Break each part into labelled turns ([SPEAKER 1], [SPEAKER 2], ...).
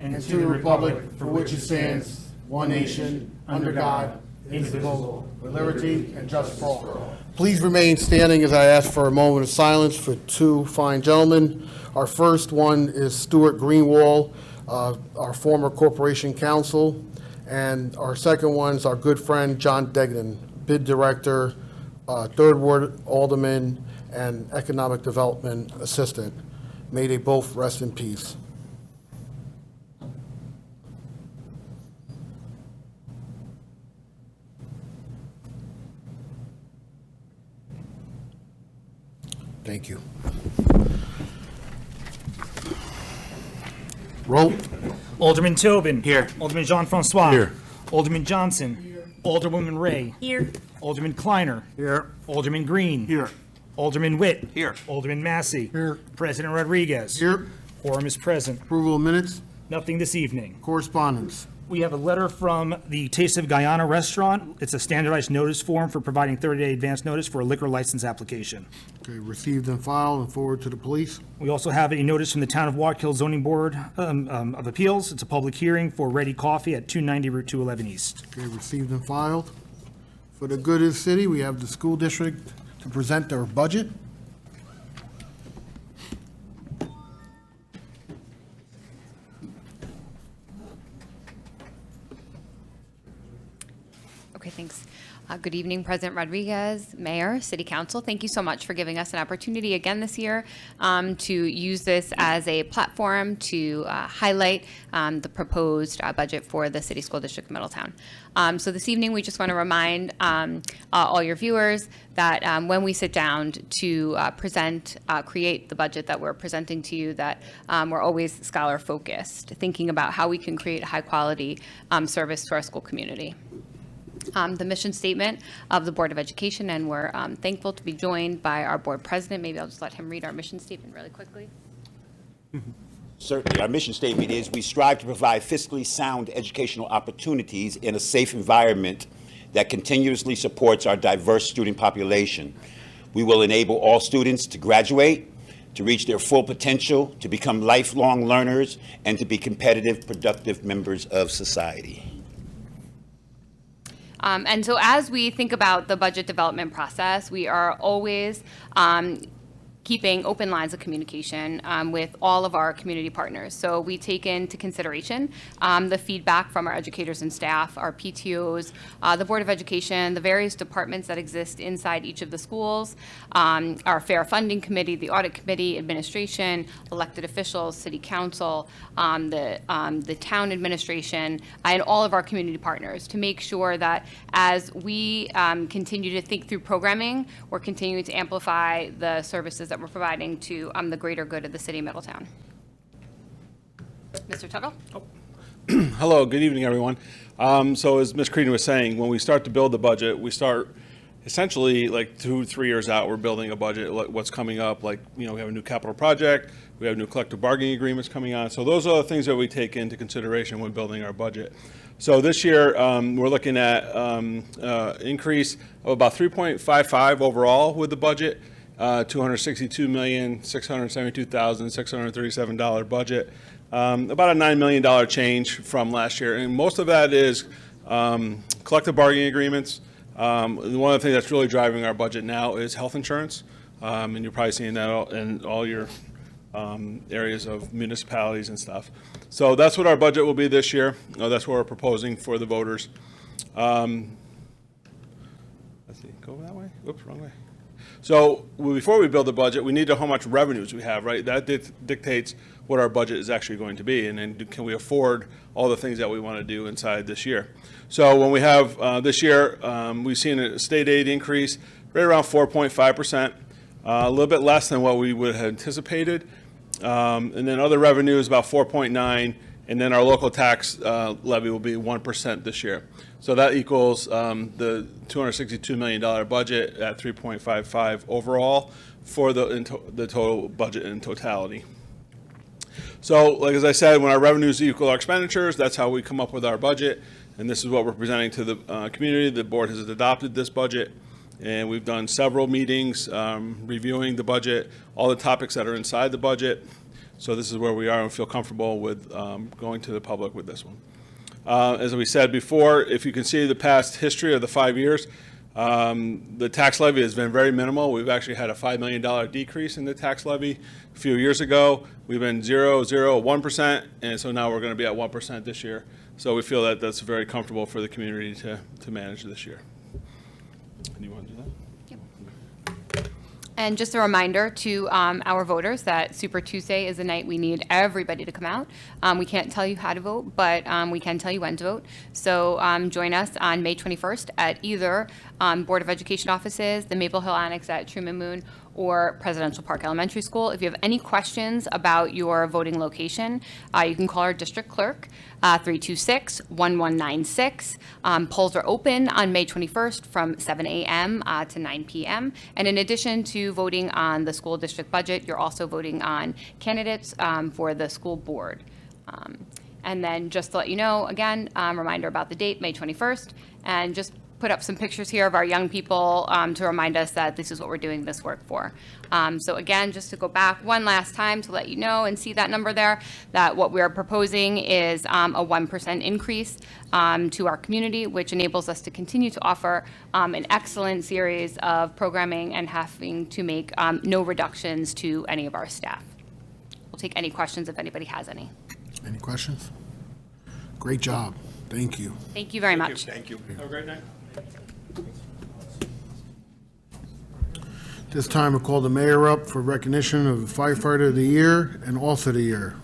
[SPEAKER 1] and to the republic for which it stands, one nation, under God, indivisible, with liberty and justice for all. Please remain standing as I ask for a moment of silence for two fine gentlemen. Our first one is Stuart Greenwald, our former corporation counsel, and our second one is our good friend John Degnan, bid director, Third Ward alderman, and economic development assistant. May they both rest in peace. Thank you. Roll.
[SPEAKER 2] Alderman Tobin.
[SPEAKER 3] Here.
[SPEAKER 2] Alderman Jean-Francois.
[SPEAKER 3] Here.
[SPEAKER 2] Alderman Johnson. Here. Alderwoman Ray.
[SPEAKER 4] Here.
[SPEAKER 2] Alderman Kleiner.
[SPEAKER 3] Here.
[SPEAKER 2] Alderman Green.
[SPEAKER 3] Here.
[SPEAKER 2] Alderman Witt.
[SPEAKER 3] Here.
[SPEAKER 2] Alderman Massey.
[SPEAKER 1] Here.
[SPEAKER 2] President Rodriguez.
[SPEAKER 1] Here.
[SPEAKER 2] Quorum is present.
[SPEAKER 1] Approval of minutes.
[SPEAKER 2] Nothing this evening.
[SPEAKER 1] Correspondence.
[SPEAKER 2] We have a letter from the Taste of Guyana restaurant. It's a standardized notice form for providing 30-day advance notice for a liquor license application.
[SPEAKER 1] Okay, received and filed and forwarded to the police.
[SPEAKER 2] We also have a notice from the Town of Wallkill Zoning Board of Appeals. It's a public hearing for Ready Coffee at 290 Route 211 East.
[SPEAKER 1] Okay, received and filed. For the good of the city, we have the school district to present their budget.
[SPEAKER 4] Okay, thanks. Good evening, President Rodriguez, Mayor, City Council. Thank you so much for giving us an opportunity again this year to use this as a platform to highlight the proposed budget for the City School District of Middletown. So this evening, we just want to remind all your viewers that when we sit down to create the budget that we're presenting to you, that we're always scholar-focused, thinking about how we can create a high-quality service to our school community. The mission statement of the Board of Education, and we're thankful to be joined by our board president. Maybe I'll just let him read our mission statement really quickly.
[SPEAKER 5] Certainly. Our mission statement is we strive to provide fiscally sound educational opportunities in a safe environment that continuously supports our diverse student population. We will enable all students to graduate, to reach their full potential, to become lifelong learners, and to be competitive, productive members of society.
[SPEAKER 4] And so as we think about the budget development process, we are always keeping open lines of communication with all of our community partners. So we take into consideration the feedback from our educators and staff, our PTOs, the Board of Education, the various departments that exist inside each of the schools, our Fair Funding Committee, the Audit Committee, administration, elected officials, City Council, the town administration, and all of our community partners to make sure that as we continue to think through programming, we're continuing to amplify the services that we're providing to the greater good of the city of Middletown. Mr. Tuttle?
[SPEAKER 6] Hello, good evening, everyone. So as Ms. Creedon was saying, when we start to build the budget, we start essentially like 2-3 years out, we're building a budget, what's coming up, like, you know, we have a new capital project, we have new collective bargaining agreements coming on. So those are the things that we take into consideration when building our budget. So this year, we're looking at increase of about 3.55 overall with the budget. $262,672,637 budget, about a $9 million change from last year, and most of that is collective bargaining agreements. One of the things that's really driving our budget now is health insurance, and you're probably seeing that in all your areas of municipalities and stuff. So that's what our budget will be this year. That's what we're proposing for the voters. Let's see, go that way. Oops, wrong way. So before we build the budget, we need to know how much revenues we have, right? That dictates what our budget is actually going to be, and then can we afford all the things that we want to do inside this year. So when we have this year, we've seen a state aid increase right around 4.5%, a little bit less than what we would have anticipated. And then other revenue is about 4.9, and then our local tax levy will be 1% this year. So that equals the $262 million budget at 3.55 overall for the total budget in totality. So, like as I said, when our revenues equal our expenditures, that's how we come up with our budget. And this is what we're presenting to the community. The board has adopted this budget, and we've done several meetings reviewing the budget, all the topics that are inside the budget. So this is where we are and feel comfortable with going to the public with this one. As we said before, if you can see the past history of the 5 years, the tax levy has been very minimal. We've actually had a $5 million decrease in the tax levy a few years ago. We've been 0, 0, 1%, and so now we're going to be at 1% this year. So we feel that that's very comfortable for the community to manage this year. Do you want to do that?
[SPEAKER 4] And just a reminder to our voters that Super Tuesday is the night we need everybody to come out. We can't tell you how to vote, but we can tell you when to vote. So join us on May 21st at either Board of Education offices, the Maple Hill Annex at Truman Moon, or Presidential Park Elementary School. If you have any questions about your voting location, you can call our district clerk, 326-1196. Polls are open on May 21st from 7 a.m. To 9 p.m. And in addition to voting on the school district budget, you're also voting on candidates for the school board. And then just to let you know, again, reminder about the date, May 21st, and just put up some pictures here of our young people to remind us that this is what we're doing this work for. So again, just to go back one last time to let you know and see that number there, that what we are proposing is a 1% increase to our community, which enables us to continue to offer an excellent series of programming and having to make no reductions to any of our staff. We'll take any questions if anybody has any.
[SPEAKER 1] Any questions? Great job. Thank you.
[SPEAKER 4] Thank you very much.
[SPEAKER 6] Thank you. Have a great night.
[SPEAKER 1] This time, we'll call the mayor up for recognition of the firefighter of the year and also the year.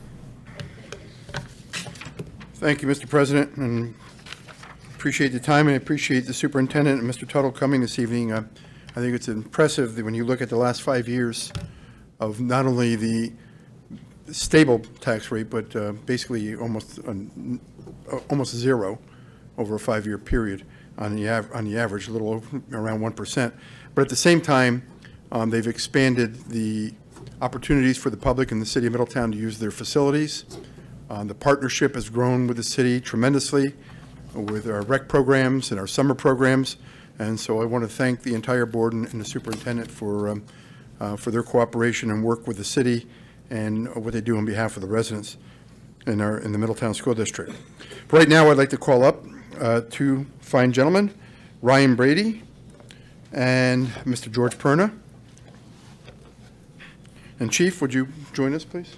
[SPEAKER 3] Thank you, Mr. President, and appreciate the time, and I appreciate the superintendent and Mr. Tuttle coming this evening. I think it's impressive that when you look at the last 5 years of not only the stable tax rate, but basically almost zero over a 5-year period on the average, a little around 1%. But at the same time, they've expanded the opportunities for the public in the city of Middletown to use their facilities. The partnership has grown with the city tremendously with our rec programs and our summer programs. And so I want to thank the entire board and the superintendent for their cooperation and work with the city and what they do on behalf of the residents in the Middletown School District. Right now, I'd like to call up two fine gentlemen, Ryan Brady and Mr. George Perna. And Chief, would you join us, please?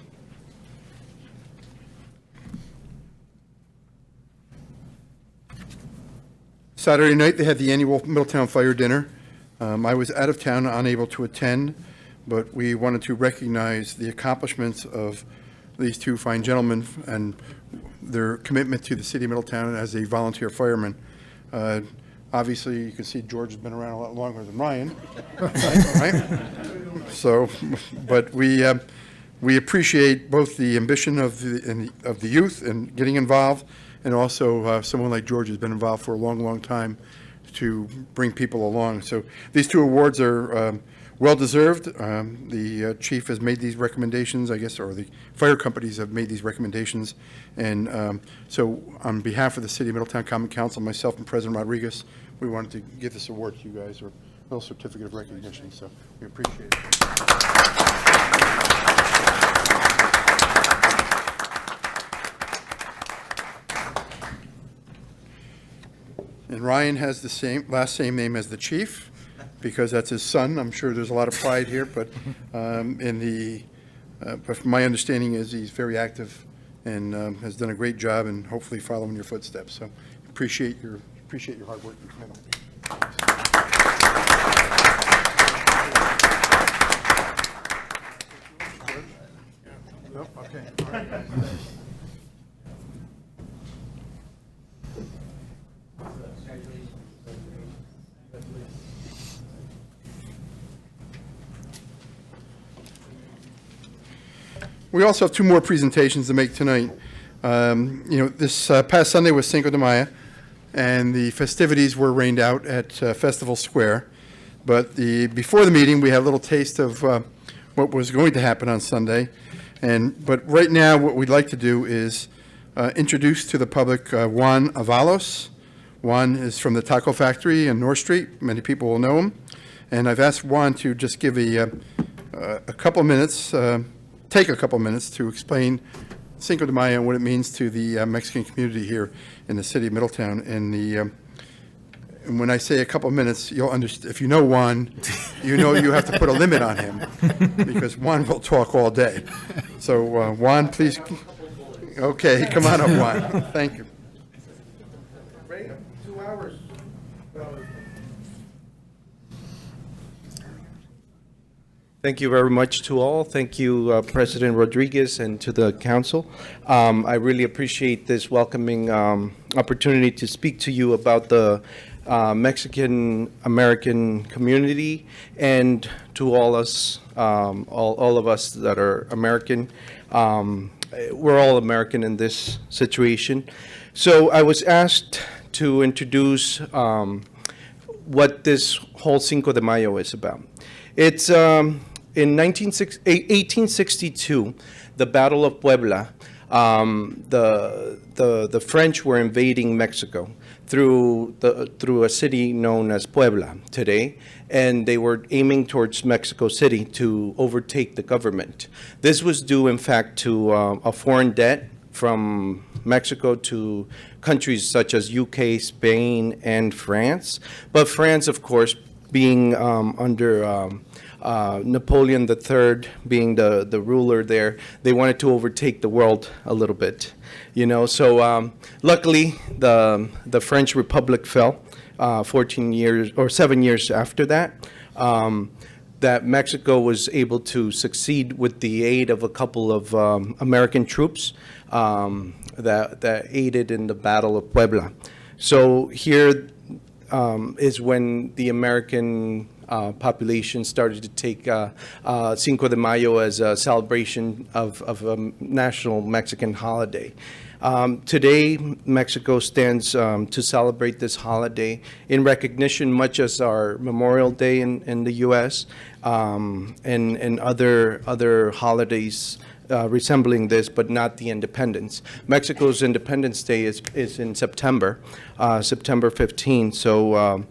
[SPEAKER 3] Saturday night, they had the annual Middletown Fire Dinner. I was out of town, unable to attend, but we wanted to recognize the accomplishments of these two fine gentlemen and their commitment to the city of Middletown as a volunteer fireman. Obviously, you can see George has been around a lot longer than Ryan, right? So, but we appreciate both the ambition of the youth and getting involved, and also someone like George has been involved for a long, long time to bring people along. So these two awards are well-deserved. The chief has made these recommendations, I guess, or the fire companies have made these recommendations. And so on behalf of the City of Middletown Common Council, myself and President Rodriguez, we wanted to give this award to you guys, or a little certificate of recognition. So we appreciate it. And Ryan has the last same name as the chief, because that's his son. I'm sure there's a lot of pride here, but but my understanding is he's very active and has done a great job, and hopefully following your footsteps. So appreciate your hard work. Nope. Okay. All right. We also have two more presentations to make tonight. This past Sunday was Cinco de Mayo, and the festivities were rained out at Festival Square. But before the meeting, we had a little taste of what was going to happen on Sunday. But right now, what we'd like to do is introduce to the public Juan Avalos. Juan is from the Taco Factory in North Street. Many people will know him. And I've asked Juan to just give a couple minutes take a couple minutes to explain Cinco de Mayo and what it means to the Mexican community here in the city of Middletown. And when I say a couple minutes, you'll understand. If you know Juan, you know you have to put a limit on him because Juan will talk all day. So Juan, please. Okay, come on up, Juan. Thank you. 2 hours.
[SPEAKER 7] Thank you very much to all. Thank you, President Rodriguez, and to the council. I really appreciate this welcoming opportunity to speak to you about the Mexican-American community and to all us, all of us that are American. We're all American in this situation. So I was asked to introduce what this whole Cinco de Mayo is about. It's in 1862, the Battle of Puebla. The French were invading Mexico through a city known as Puebla today, and they were aiming towards Mexico City to overtake the government. This was due, in fact, to a foreign debt from Mexico to countries such as UK, Spain, and France. But France, of course, being under Napoleon III being the ruler there, they wanted to overtake the world a little bit, you know. So luckily, the French Republic fell 14 years or 7 years after that. That Mexico was able to succeed with the aid of a couple of American troops that aided in the Battle of Puebla. So here is when the American population started to take Cinco de Mayo as a celebration of a national Mexican holiday. Today, Mexico stands to celebrate this holiday in recognition, much as our Memorial Day in the U.S. And other holidays resembling this, but not the independence. Mexico's Independence Day is in September, September 15. So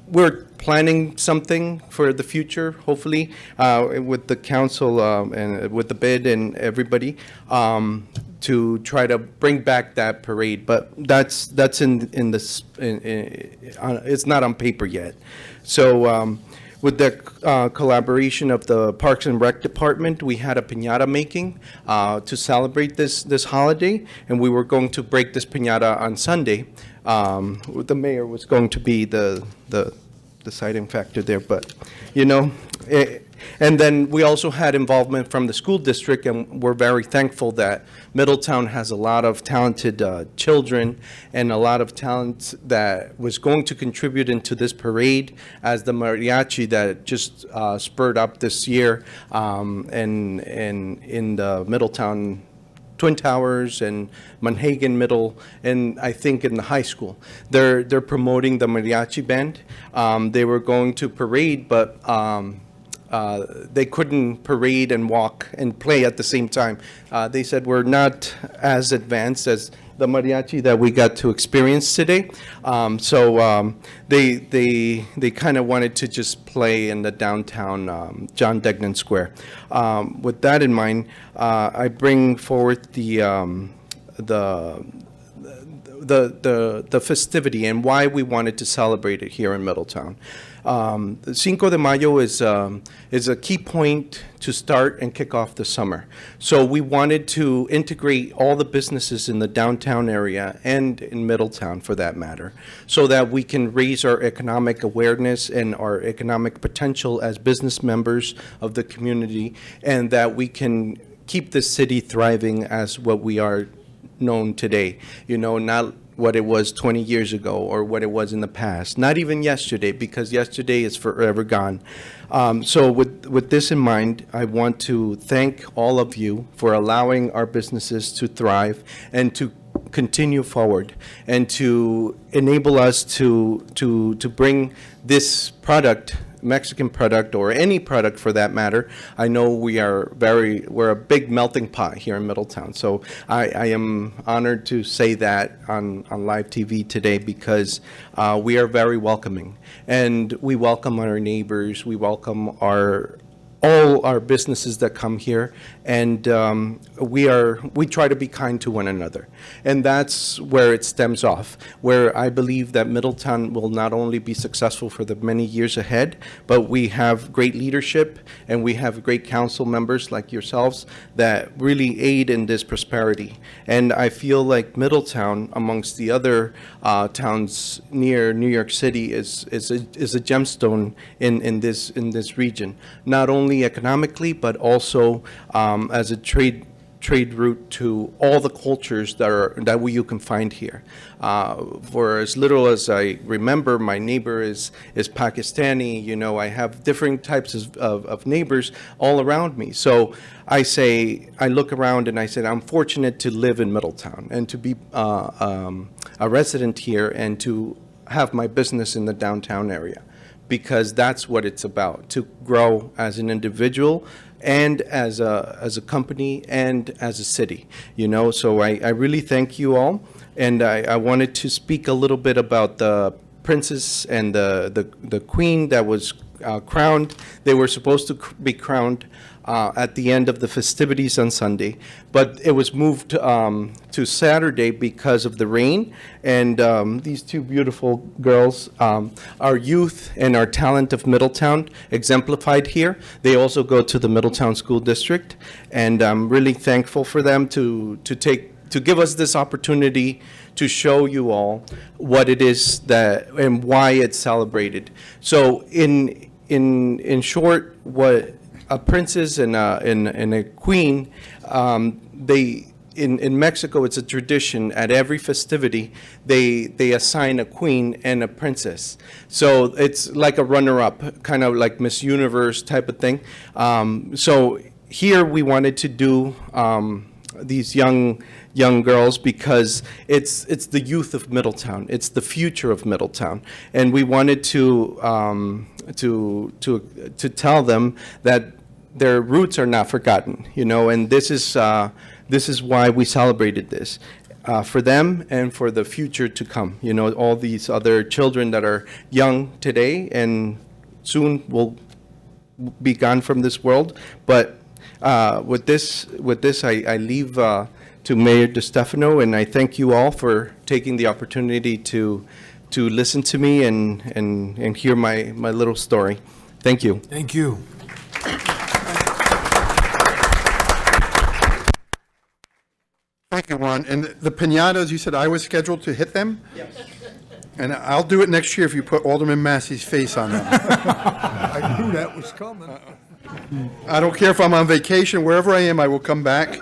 [SPEAKER 7] we're planning something for the future, hopefully, with the council and with the bid and everybody, to try to bring back that parade. But that's in this. It's not on paper yet. So. With the collaboration of the Parks and Rec Department, we had a piñata making to celebrate this holiday, and we were going to break this piñata on Sunday. The mayor was going to be the deciding factor there, but you know. And then we also had involvement from the school district, and we're very thankful that Middletown has a lot of talented children and a lot of talent that was going to contribute into this parade as the mariachi that just spurred up this year and in the Middletown Twin Towers and Manhagan Middle, and I think in the high school. They're promoting the mariachi band. They were going to parade, but they couldn't parade and walk and play at the same time. They said we're not as advanced as the mariachi that we got to experience today. So they kind of wanted to just play in the downtown John Degnan Square. With that in mind, I bring forward the festivity and why we wanted to celebrate it here in Middletown. Cinco de Mayo is a key point to start and kick off the summer. So we wanted to integrate all the businesses in the downtown area and in Middletown, for that matter, so that we can raise our economic awareness and our economic potential as business members of the community, and that we can keep the city thriving as what we are known today. You know, not what it was 20 years ago or what it was in the past, not even yesterday, because yesterday is forever gone. So with this in mind, I want to thank all of you for allowing our businesses to thrive and to continue forward and to enable us to bring this product, Mexican product, or any product for that matter. I know we're a big melting pot here in Middletown. So I am honored to say that on live TV today, because we are very welcoming, and we welcome our neighbors, we welcome all our businesses that come here, and we try to be kind to one another. And that's where it stems off, where I believe that Middletown will not only be successful for the many years ahead, but we have great leadership and we have great council members like yourselves that really aid in this prosperity. And I feel like Middletown, amongst the other towns near New York City, is a gemstone in this region, not only economically, but also as a trade route to all the cultures that you can find here. For as little as I remember, my neighbor is Pakistani. You know, I have different types of neighbors all around me. So I look around and I said, I'm fortunate to live in Middletown and to be a resident here and to have my business in the downtown area, because that's what it's about, to grow as an individual and as a company and as a city, you know. So I really thank you all, and I wanted to speak a little bit about the princess and the queen that was crowned. They were supposed to be crowned at the end of the festivities on Sunday, but it was moved to Saturday because of the rain. And these two beautiful girls, our youth and our talent of Middletown exemplified here. They also go to the Middletown School District, and I'm really thankful for them to give us this opportunity to show you all what it is that and why it's celebrated. So in short, what a princess and a queen, in Mexico, it's a tradition. At every festivity, they assign a queen and a princess. So it's like a runner-up, kind of like Miss Universe type of thing. So here we wanted to do these young girls because it's the youth of Middletown. It's the future of Middletown, and we wanted to tell them that their roots are not forgotten, you know. And this is why we celebrated this, for them and for the future to come. You know, all these other children that are young today and soon will be gone from this world. But with this, I leave to Mayor DeStefano, and I thank you all for taking the opportunity to listen to me and hear my little story. Thank you.
[SPEAKER 1] Thank you.
[SPEAKER 3] Thank you, Juan. And the piñatas, you said I was scheduled to hit them? Yes. And I'll do it next year if you put Alderman Massey's face on them.
[SPEAKER 1] I knew that was coming.
[SPEAKER 3] I don't care if I'm on vacation, wherever I am, I will come back,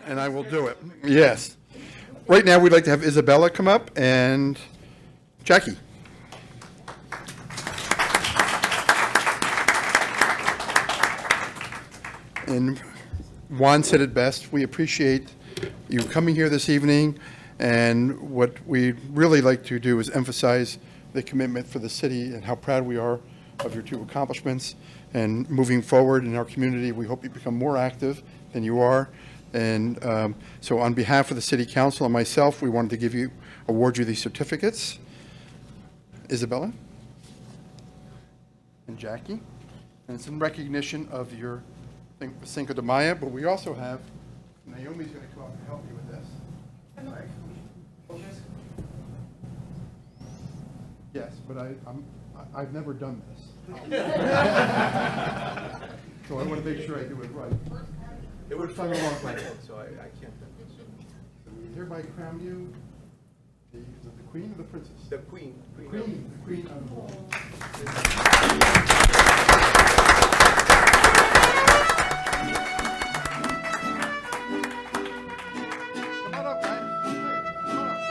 [SPEAKER 3] and I will do it. Yes. Right now, we'd like to have Isabella come up and Jackie. And Juan said it best. We appreciate you coming here this evening, and what we really like to do is emphasize the commitment for the city and how proud we are of your two accomplishments. And moving forward in our community, we hope you become more active than you are. And so on behalf of the City Council and myself, we wanted to award you these certificates. Isabella and Jackie. And it's in recognition of your Cinco de Mayo, but we also have, Naomi's going to come up and help you with this. Yes, but I've never done this. So I want to make sure I do it right. It would fall off my head, so I can't. So we hereby crown you the queen or the princess? The queen. The queen of the wall. Come on up, guys. Hey, come on up.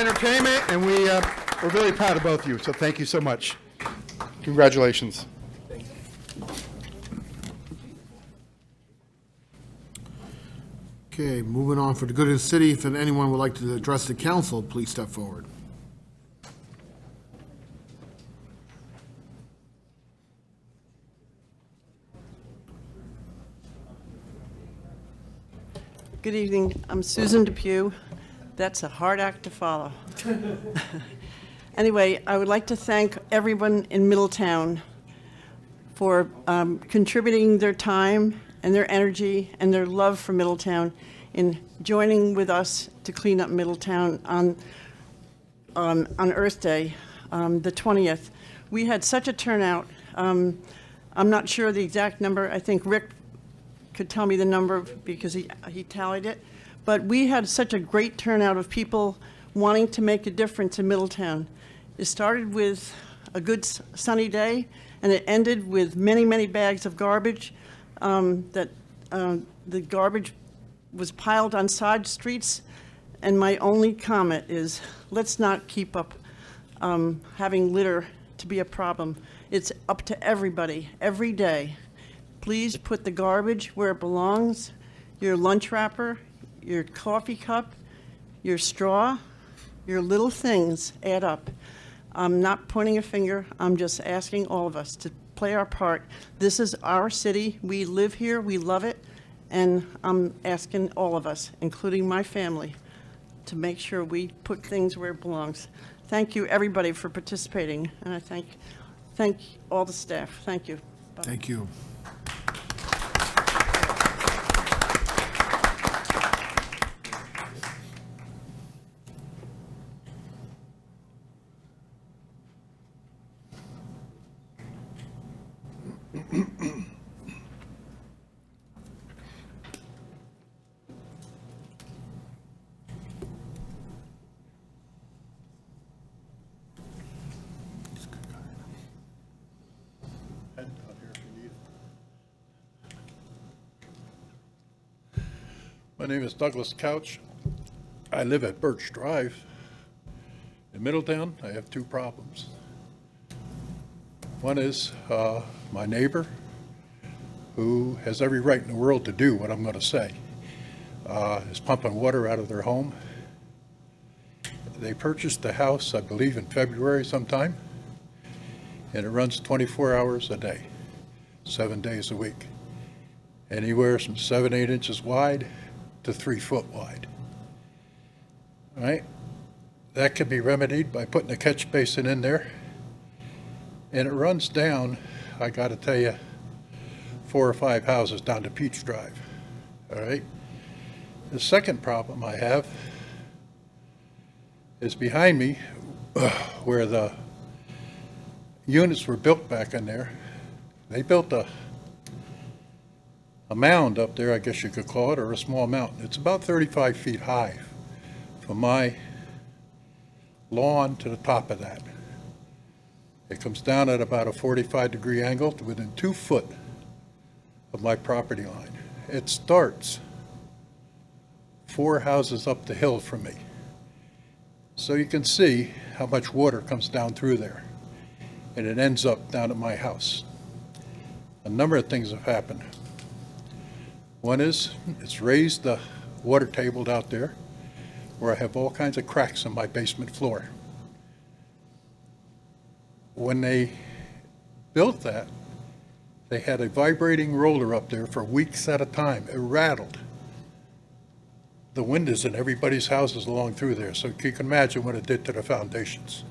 [SPEAKER 3] entertainment, and we're really proud of both of you, so thank you so much. Congratulations.
[SPEAKER 1] Okay, moving on for the good of the city. If anyone would like to address the council, please step forward.
[SPEAKER 8] Good evening. I'm Susan Depew. That's a hard act to follow. Anyway, I would like to thank everyone in Middletown for contributing their time and their energy and their love for Middletown in joining with us to clean up Middletown on Earth Day, the 20th. We had such a turnout. I'm not sure the exact number. I think Rick could tell me the number because he tallied it. But we had such a great turnout of people wanting to make a difference in Middletown. It started with a good sunny day, and it ended with many, many bags of garbage. The garbage was piled on side streets, and my only comment is, let's not keep up having litter to be a problem. It's up to everybody, every day. Please put the garbage where it belongs, your lunch wrapper, your coffee cup, your straw, your little things add up. I'm not pointing a finger, I'm just asking all of us to play our part. This is our city, we live here, we love it, and I'm asking all of us, including my family, to make sure we put things where it belongs. Thank you, everybody, for participating, and I thank all the staff. Thank you. Bye.
[SPEAKER 1] Thank you.
[SPEAKER 9] My name is Douglas Couch. I live at Birch Drive. In Middletown, I have two problems. One is my neighbor, who has every right in the world to do what I'm going to say, is pumping water out of their home. They purchased the house, I believe, in February sometime, and it runs 24 hours a day, 7 days a week, anywhere from 7-8 inches wide to 3 foot wide. All right? That can be remedied by putting a catch basin in there, and it runs down, I got to tell you, 4 or 5 houses down to Peach Drive. All right? The second problem I have is behind me, where the units were built back in there. They built a mound up there, I guess you could call it, or a small mountain. It's about 35 feet high from my lawn to the top of that. It comes down at about a 45-degree angle to within 2 foot of my property line. It starts 4 houses up the hill from me. So you can see how much water comes down through there, and it ends up down at my house. A number of things have happened. One is, it's raised the water table out there, where I have all kinds of cracks in my basement floor. When they built that, they had a vibrating roller up there for weeks at a time. It rattled the windows in everybody's houses along through there, so you can imagine what it did to the foundations.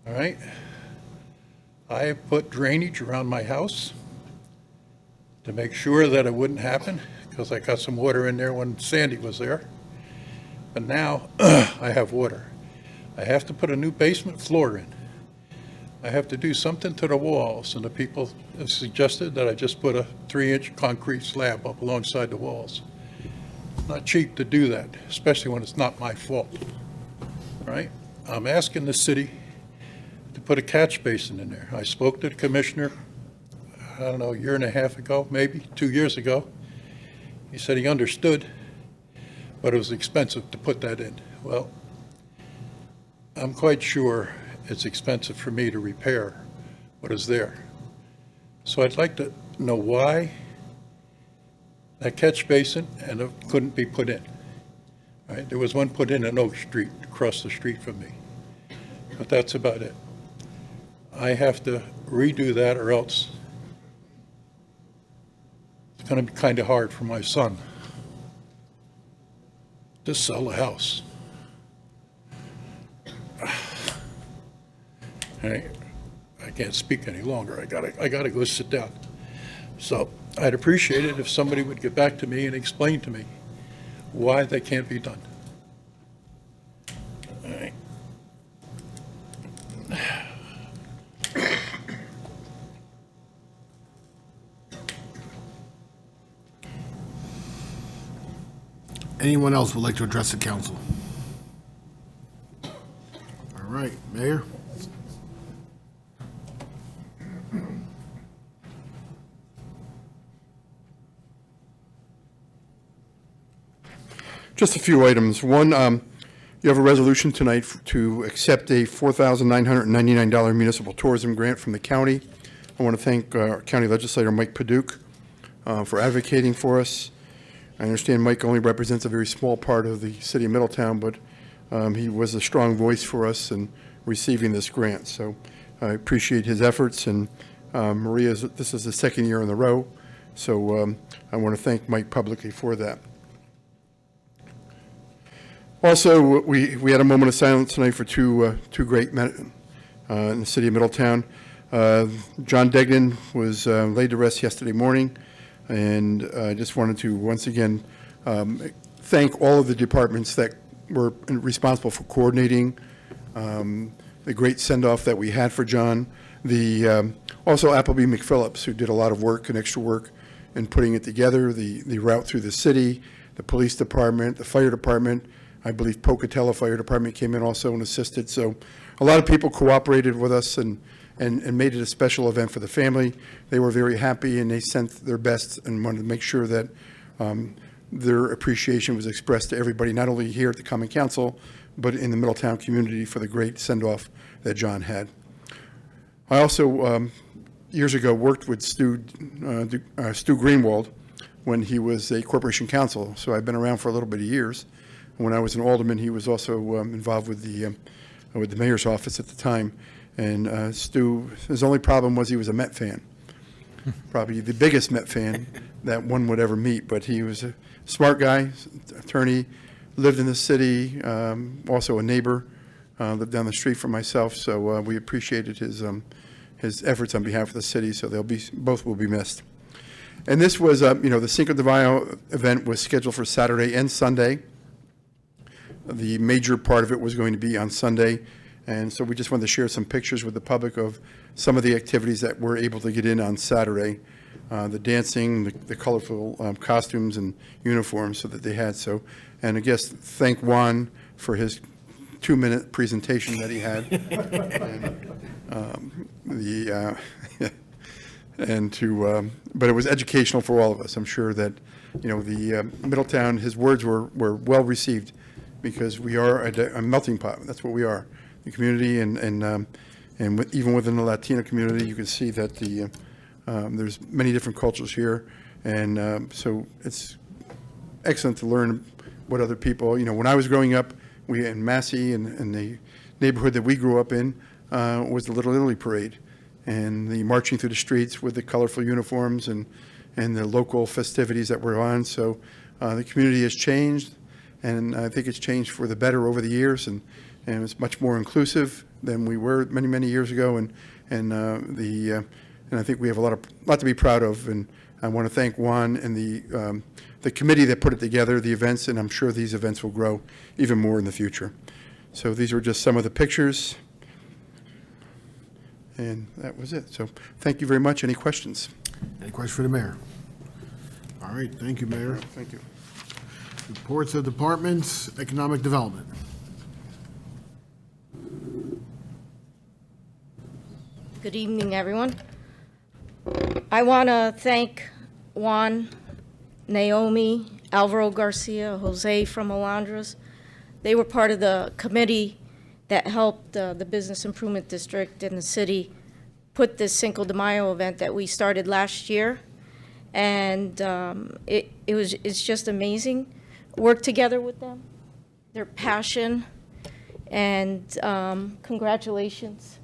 [SPEAKER 9] All right? I have put drainage around my house to make sure that it wouldn't happen, because I got some water in there when Sandy was there. But now I have water. I have to put a new basement floor in. I have to do something to the walls, and the people have suggested that I just put a 3-inch concrete slab up alongside the walls. Not cheap to do that, especially when it's not my fault. All right? I'm asking the city to put a catch basin in there. I spoke to the commissioner, I don't know, a year and a half ago, maybe 2 years ago. He said he understood, but it was expensive to put that in. Well, I'm quite sure it's expensive for me to repair what is there. So I'd like to know why that catch basin and it couldn't be put in. Right? There was one put in Oak Street, across the street from me, but that's about it. I have to redo that or else it's going to be kind of hard for my son to sell the house. I can't speak any longer. I gotta go sit down. So I'd appreciate it if somebody would get back to me and explain to me why they can't be done. All right.
[SPEAKER 1] Anyone else would like to address the council? All right, Mayor?
[SPEAKER 3] Just a few items. One, you have a resolution tonight to accept a $4,999 municipal tourism grant from the county. I want to thank our county legislator, Mike Paduch, for advocating for us. I understand Mike only represents a very small part of the city of Middletown, but he was a strong voice for us in receiving this grant. So I appreciate his efforts, and Maria, this is the second year in a row, so I want to thank Mike publicly for that. Also, we had a moment of silence tonight for two great men in the city of Middletown. John Degnan was laid to rest yesterday morning, and I just wanted to once again thank all of the departments that were responsible for coordinating the great send-off that we had for John. Also Appleby McPhillips, who did a lot of work and extra work in putting it together, the route through the city, the police department, the fire department. I believe Pocatello Fire Department came in also and assisted. So a lot of people cooperated with us and made it a special event for the family. They were very happy, and they sent their best and wanted to make sure that their appreciation was expressed to everybody, not only here at the Common Council, but in the Middletown community for the great send-off that John had. I also, years ago, worked with Stu Greenwald when he was a corporation counsel, so I've been around for a little bit of years. When I was an alderman, he was also involved with the mayor's office at the time. And Stu, his only problem was he was a Met fan, probably the biggest Met fan that one would ever meet. But he was a smart guy, attorney, lived in the city, also a neighbor, lived down the street from myself. So we appreciated his efforts on behalf of the city. So both will be missed. And this was, the Cinco de Mayo event was scheduled for Saturday and Sunday. The major part of it was going to be on Sunday, and so we just wanted to share some pictures with the public of some of the activities that we're able to get in on Saturday, the dancing, the colorful costumes and uniforms so that they had. So, and I guess thank Juan for his 2-minute presentation that he had. But it was educational for all of us. I'm sure that, the Middletown, his words were well received, because we are a melting pot. That's what we are, the community, and even within the Latino community, you can see that there's many different cultures here, and so it's excellent to learn what other people. When I was growing up, we in Massey and the neighborhood that we grew up in was the Little Italy Parade, and the marching through the streets with the colorful uniforms and the local festivities that were on. So the community has changed. And I think it's changed for the better over the years, and it's much more inclusive than we were many, many years ago. And I think we have a lot to be proud of. And I want to thank Juan and the committee that put it together, the events, and I'm sure these events will grow even more in the future. So these were just some of the pictures, and that was it. So thank you very much. Any questions?
[SPEAKER 1] Any questions for the mayor? All right, thank you, Mayor.
[SPEAKER 3] Thank you.
[SPEAKER 1] Reports of departments, economic development.
[SPEAKER 10] Good evening, everyone. I want to thank Juan, Naomi, Alvaro Garcia, Jose from Alondras. They were part of the committee that helped the Business Improvement District and the city put this Cinco de Mayo event that we started last year. And it's just amazing. Work together with them, their passion, and congratulations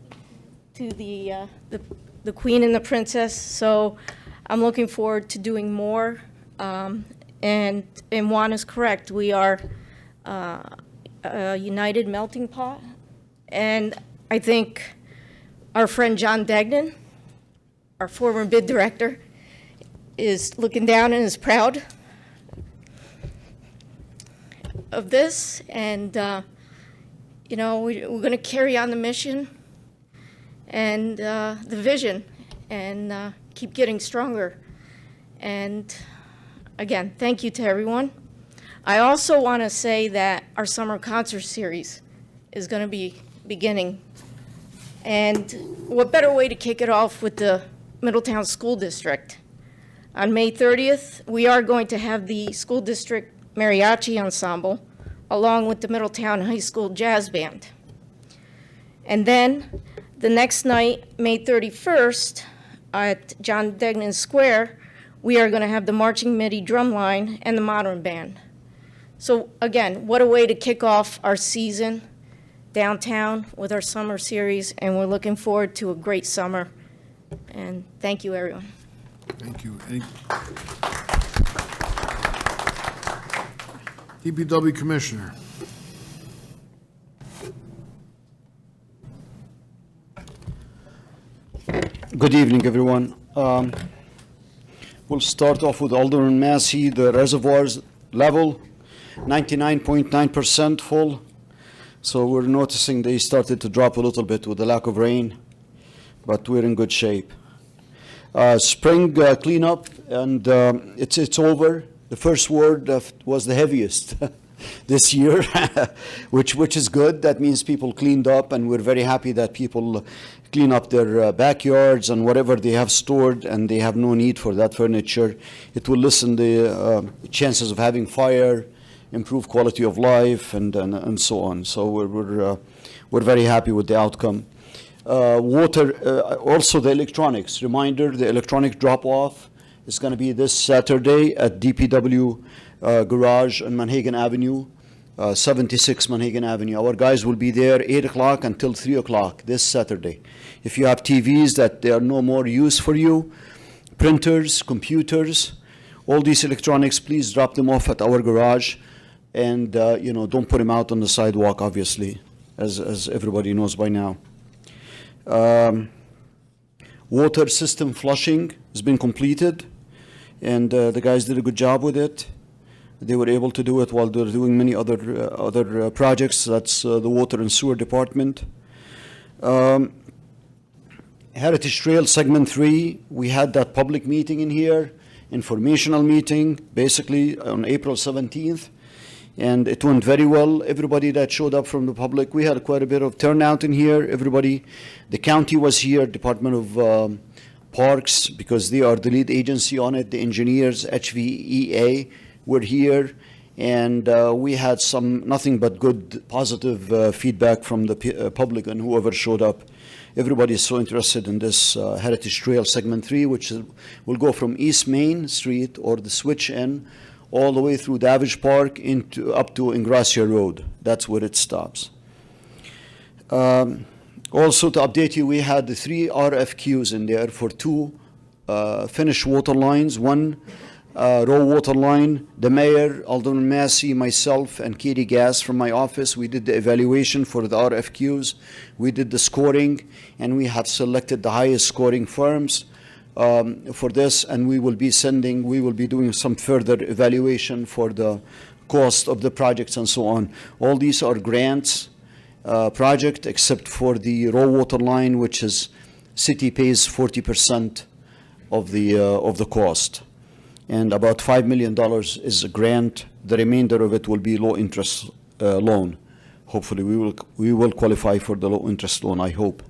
[SPEAKER 10] to the Queen and the Princess. So I'm looking forward to doing more. And Juan is correct. We are a united melting pot. And I think our friend John Degnan, our former bid director, is looking down and is proud of this. And, you know, we're going to carry on the mission and the vision and keep getting stronger. And again, thank you to everyone. I also want to say that our summer concert series is going to be beginning. And what better way to kick it off with the Middletown School District? On May 30th, we are going to have the school district mariachi ensemble along with the Middletown High School Jazz Band. And then the next night, May 31st, at John Degnan Square, we are going to have the Marching MIDI Drumline and the Modern Band. So again, what a way to kick off our season downtown with our summer series, and we're looking forward to a great summer. And thank you, everyone.
[SPEAKER 1] Thank you. DPW Commissioner.
[SPEAKER 11] Good evening, everyone. We'll start off with Alderman Massey. The reservoirs level, 99.9% full. So we're noticing they started to drop a little bit with the lack of rain, but we're in good shape. Spring cleanup, and it's over. The first ward was the heaviest this year, which is good. That means people cleaned up, and we're very happy that people clean up their backyards and whatever they have stored, and they have no need for that furniture. It will lessen the chances of having fire, improve quality of life, and so on. So we're very happy with the outcome. Water, also the electronics. Reminder, the electronic drop-off is going to be this Saturday at DPW Garage on Manhagan Avenue, 76 Manhagan Avenue. Our guys will be there 8 o'clock until 3 o'clock this Saturday. If you have TVs that they are no more use for you, printers, computers, all these electronics, please drop them off at our garage. And, you know, don't put them out on the sidewalk, obviously, as everybody knows by now. Water system flushing has been completed, and the guys did a good job with it. They were able to do it while they're doing many other projects. That's the Water and Sewer Department. Heritage Trail Segment 3, we had that public meeting in here, informational meeting, basically on April 17th. And it went very well. Everybody that showed up from the public, we had quite a bit of turnout in here. Everybody, the county was here, Department of Parks, because they are the lead agency on it. The engineers, HVEA, were here. And we had nothing but good, positive feedback from the public and whoever showed up. Everybody is so interested in this Heritage Trail Segment 3, which will go from East Main Street, or the switch in, all the way through Davidge Park up to Ingracia Road. That's where it stops. Also, to update you, we had the 3 RFQs in there for 2 finished water lines, 1 raw water line. The mayor, Alderman Massey, myself, and Katie Gass from my office, we did the evaluation for the RFQs. We did the scoring, and we have selected the highest scoring firms for this, and we will be doing some further evaluation for the cost of the projects and so on. All these are grants project, except for the raw water line, which is city pays 40% of the cost, and about $5 million is a grant. The remainder of it will be low interest loan. Hopefully, we will qualify for the low interest loan, I hope.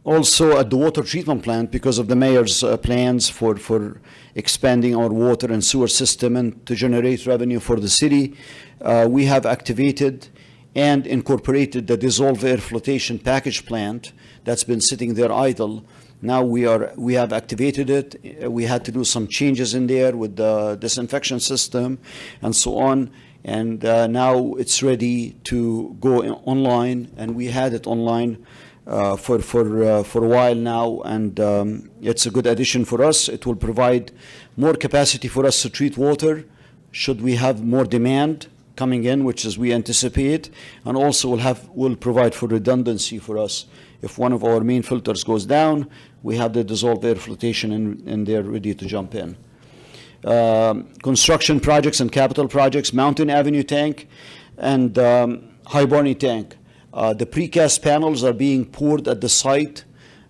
[SPEAKER 11] Also, at the water treatment plant, because of the mayor's plans for expanding our water and sewer system and to generate revenue for the city, we have activated and incorporated the dissolved air flotation package plant that's been sitting there idle. Now we have activated it. We had to do some changes in there with the disinfection system and so on. And now it's ready to go online, and we had it online for a while now, and it's a good addition for us. It will provide more capacity for us to treat water should we have more demand coming in, which is we anticipate, and also will provide for redundancy for us. If one of our main filters goes down, we have the dissolved air flotation in there ready to jump in. Construction projects and capital projects, Mountain Avenue tank and High Barney tank. The precast panels are being poured at the site.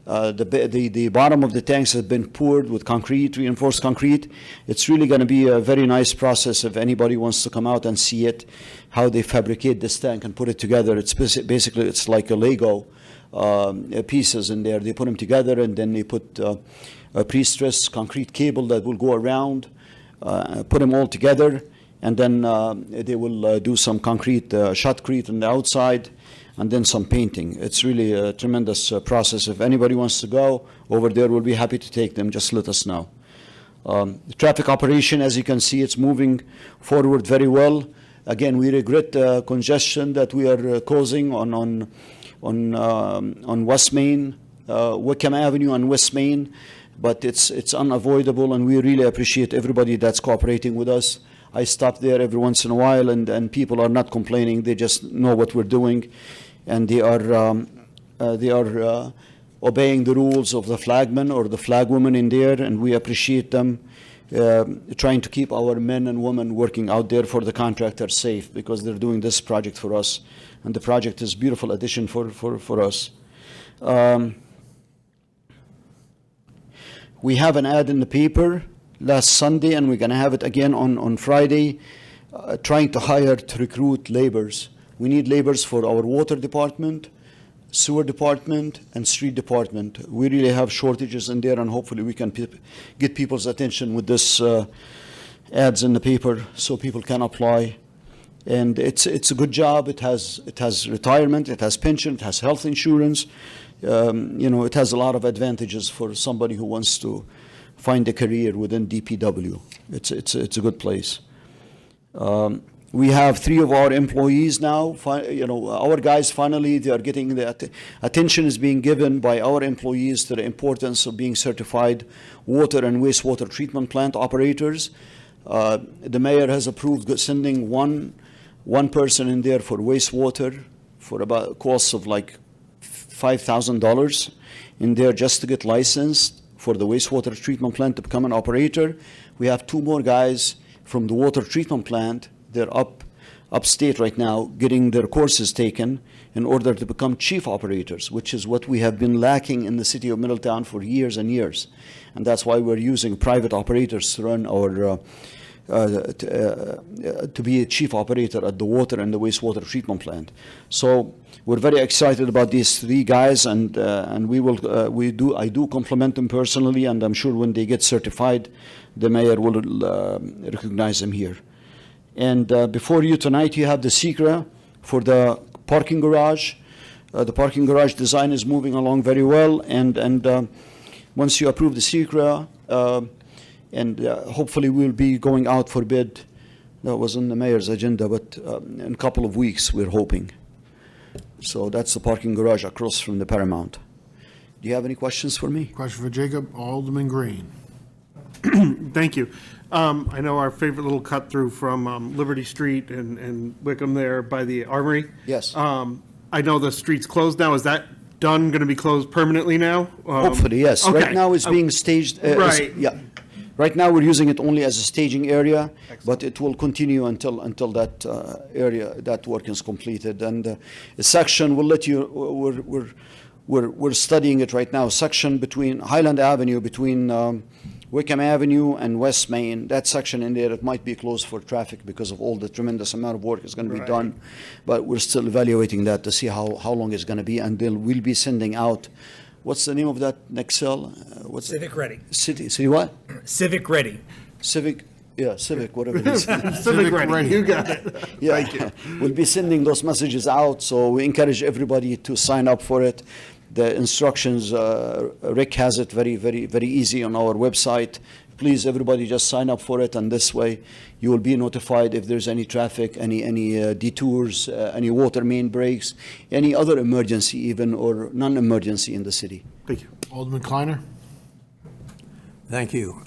[SPEAKER 11] The bottom of the tanks have been poured with concrete, reinforced concrete. It's really going to be a very nice process if anybody wants to come out and see it, how they fabricate this tank and put it together. It's basically, it's like a Lego pieces in there. They put them together, and then they put a pre-stressed concrete cable that will go around, put them all together, and then they will do some concrete, shotcrete on the outside, and then some painting. It's really a tremendous process. If anybody wants to go over there, we'll be happy to take them. Just let us know. The traffic operation, as you can see, it's moving forward very well. Again, we regret congestion that we are causing on West Main, Wickham Avenue and West Main, but it's unavoidable, and we really appreciate everybody that's cooperating with us. I stop there every once in a while, and people are not complaining. They just know what we're doing, and they are obeying the rules of the flagman or the flagwoman in there, and we appreciate them trying to keep our men and women working out there for the contractor safe, because they're doing this project for us, and the project is a beautiful addition for us. We have an ad in the paper last Sunday, and we're going to have it again on Friday, trying to hire to recruit laborers. We need laborers for our water department, sewer department, and street department. We really have shortages in there, and hopefully we can get people's attention with this ads in the paper so people can apply. And it's a good job. It has retirement, it has pension, it has health insurance. It has a lot of advantages for somebody who wants to find a career within DPW. It's a good place. We have 3 of our employees now. Our guys finally, they are getting the attention is being given by our employees to the importance of being certified water and wastewater treatment plant operators. The mayor has approved sending one person in there for wastewater for about a cost of like $5,000 in there just to get licensed for the wastewater treatment plant to become an operator. We have 2 more guys from the water treatment plant. They're upstate right now getting their courses taken in order to become chief operators, which is what we have been lacking in the city of Middletown for years and years. And that's why we're using private operators to run our to be a chief operator at the water and the wastewater treatment plant. So we're very excited about these 3 guys, and I do compliment them personally, and I'm sure when they get certified, the mayor will recognize them here. And before you tonight, you have the SECRA for the parking garage. The parking garage design is moving along very well, and once you approve the SECRA, and hopefully we'll be going out for bid. That was on the mayor's agenda, but in a couple of weeks, we're hoping. So that's the parking garage across from the Paramount. Do you have any questions for me?
[SPEAKER 1] Question for Jacob, Alderman Green.
[SPEAKER 12] Thank you. I know our favorite little cut through from Liberty Street and Wickham there by the Armory.
[SPEAKER 11] Yes.
[SPEAKER 12] I know the street's closed now. Is that going to be closed permanently now?
[SPEAKER 11] Hopefully, yes.
[SPEAKER 12] Okay.
[SPEAKER 11] Right now it's being staged.
[SPEAKER 12] Right.
[SPEAKER 11] Yeah. Right now we're using it only as a staging area, but it will continue until that area, that work is completed. And a section, we'll let you, we're studying it right now, section between Highland Avenue, between Wickham Avenue and West Main, that section in there, it might be closed for traffic because of all the tremendous amount of work is going to be done. But we're still evaluating that to see how long it's going to be, and we'll be sending out, what's the name of that next cell?
[SPEAKER 2] Civic Ready.
[SPEAKER 11] City what?
[SPEAKER 2] Civic Ready.
[SPEAKER 11] Civic, Yeah, civic, whatever it is.
[SPEAKER 12] Civic ready, you got it.
[SPEAKER 11] Yeah, we'll be sending those messages out, so we encourage everybody to sign up for it. The instructions, Rick has it very, very, very easy on our website. Please, everybody, just sign up for it, and this way you will be notified if there's any traffic, any detours, any water main breaks, any other emergency even, or non-emergency in the city.
[SPEAKER 12] Thank you.
[SPEAKER 1] Alderman Kleiner?
[SPEAKER 13] Thank you.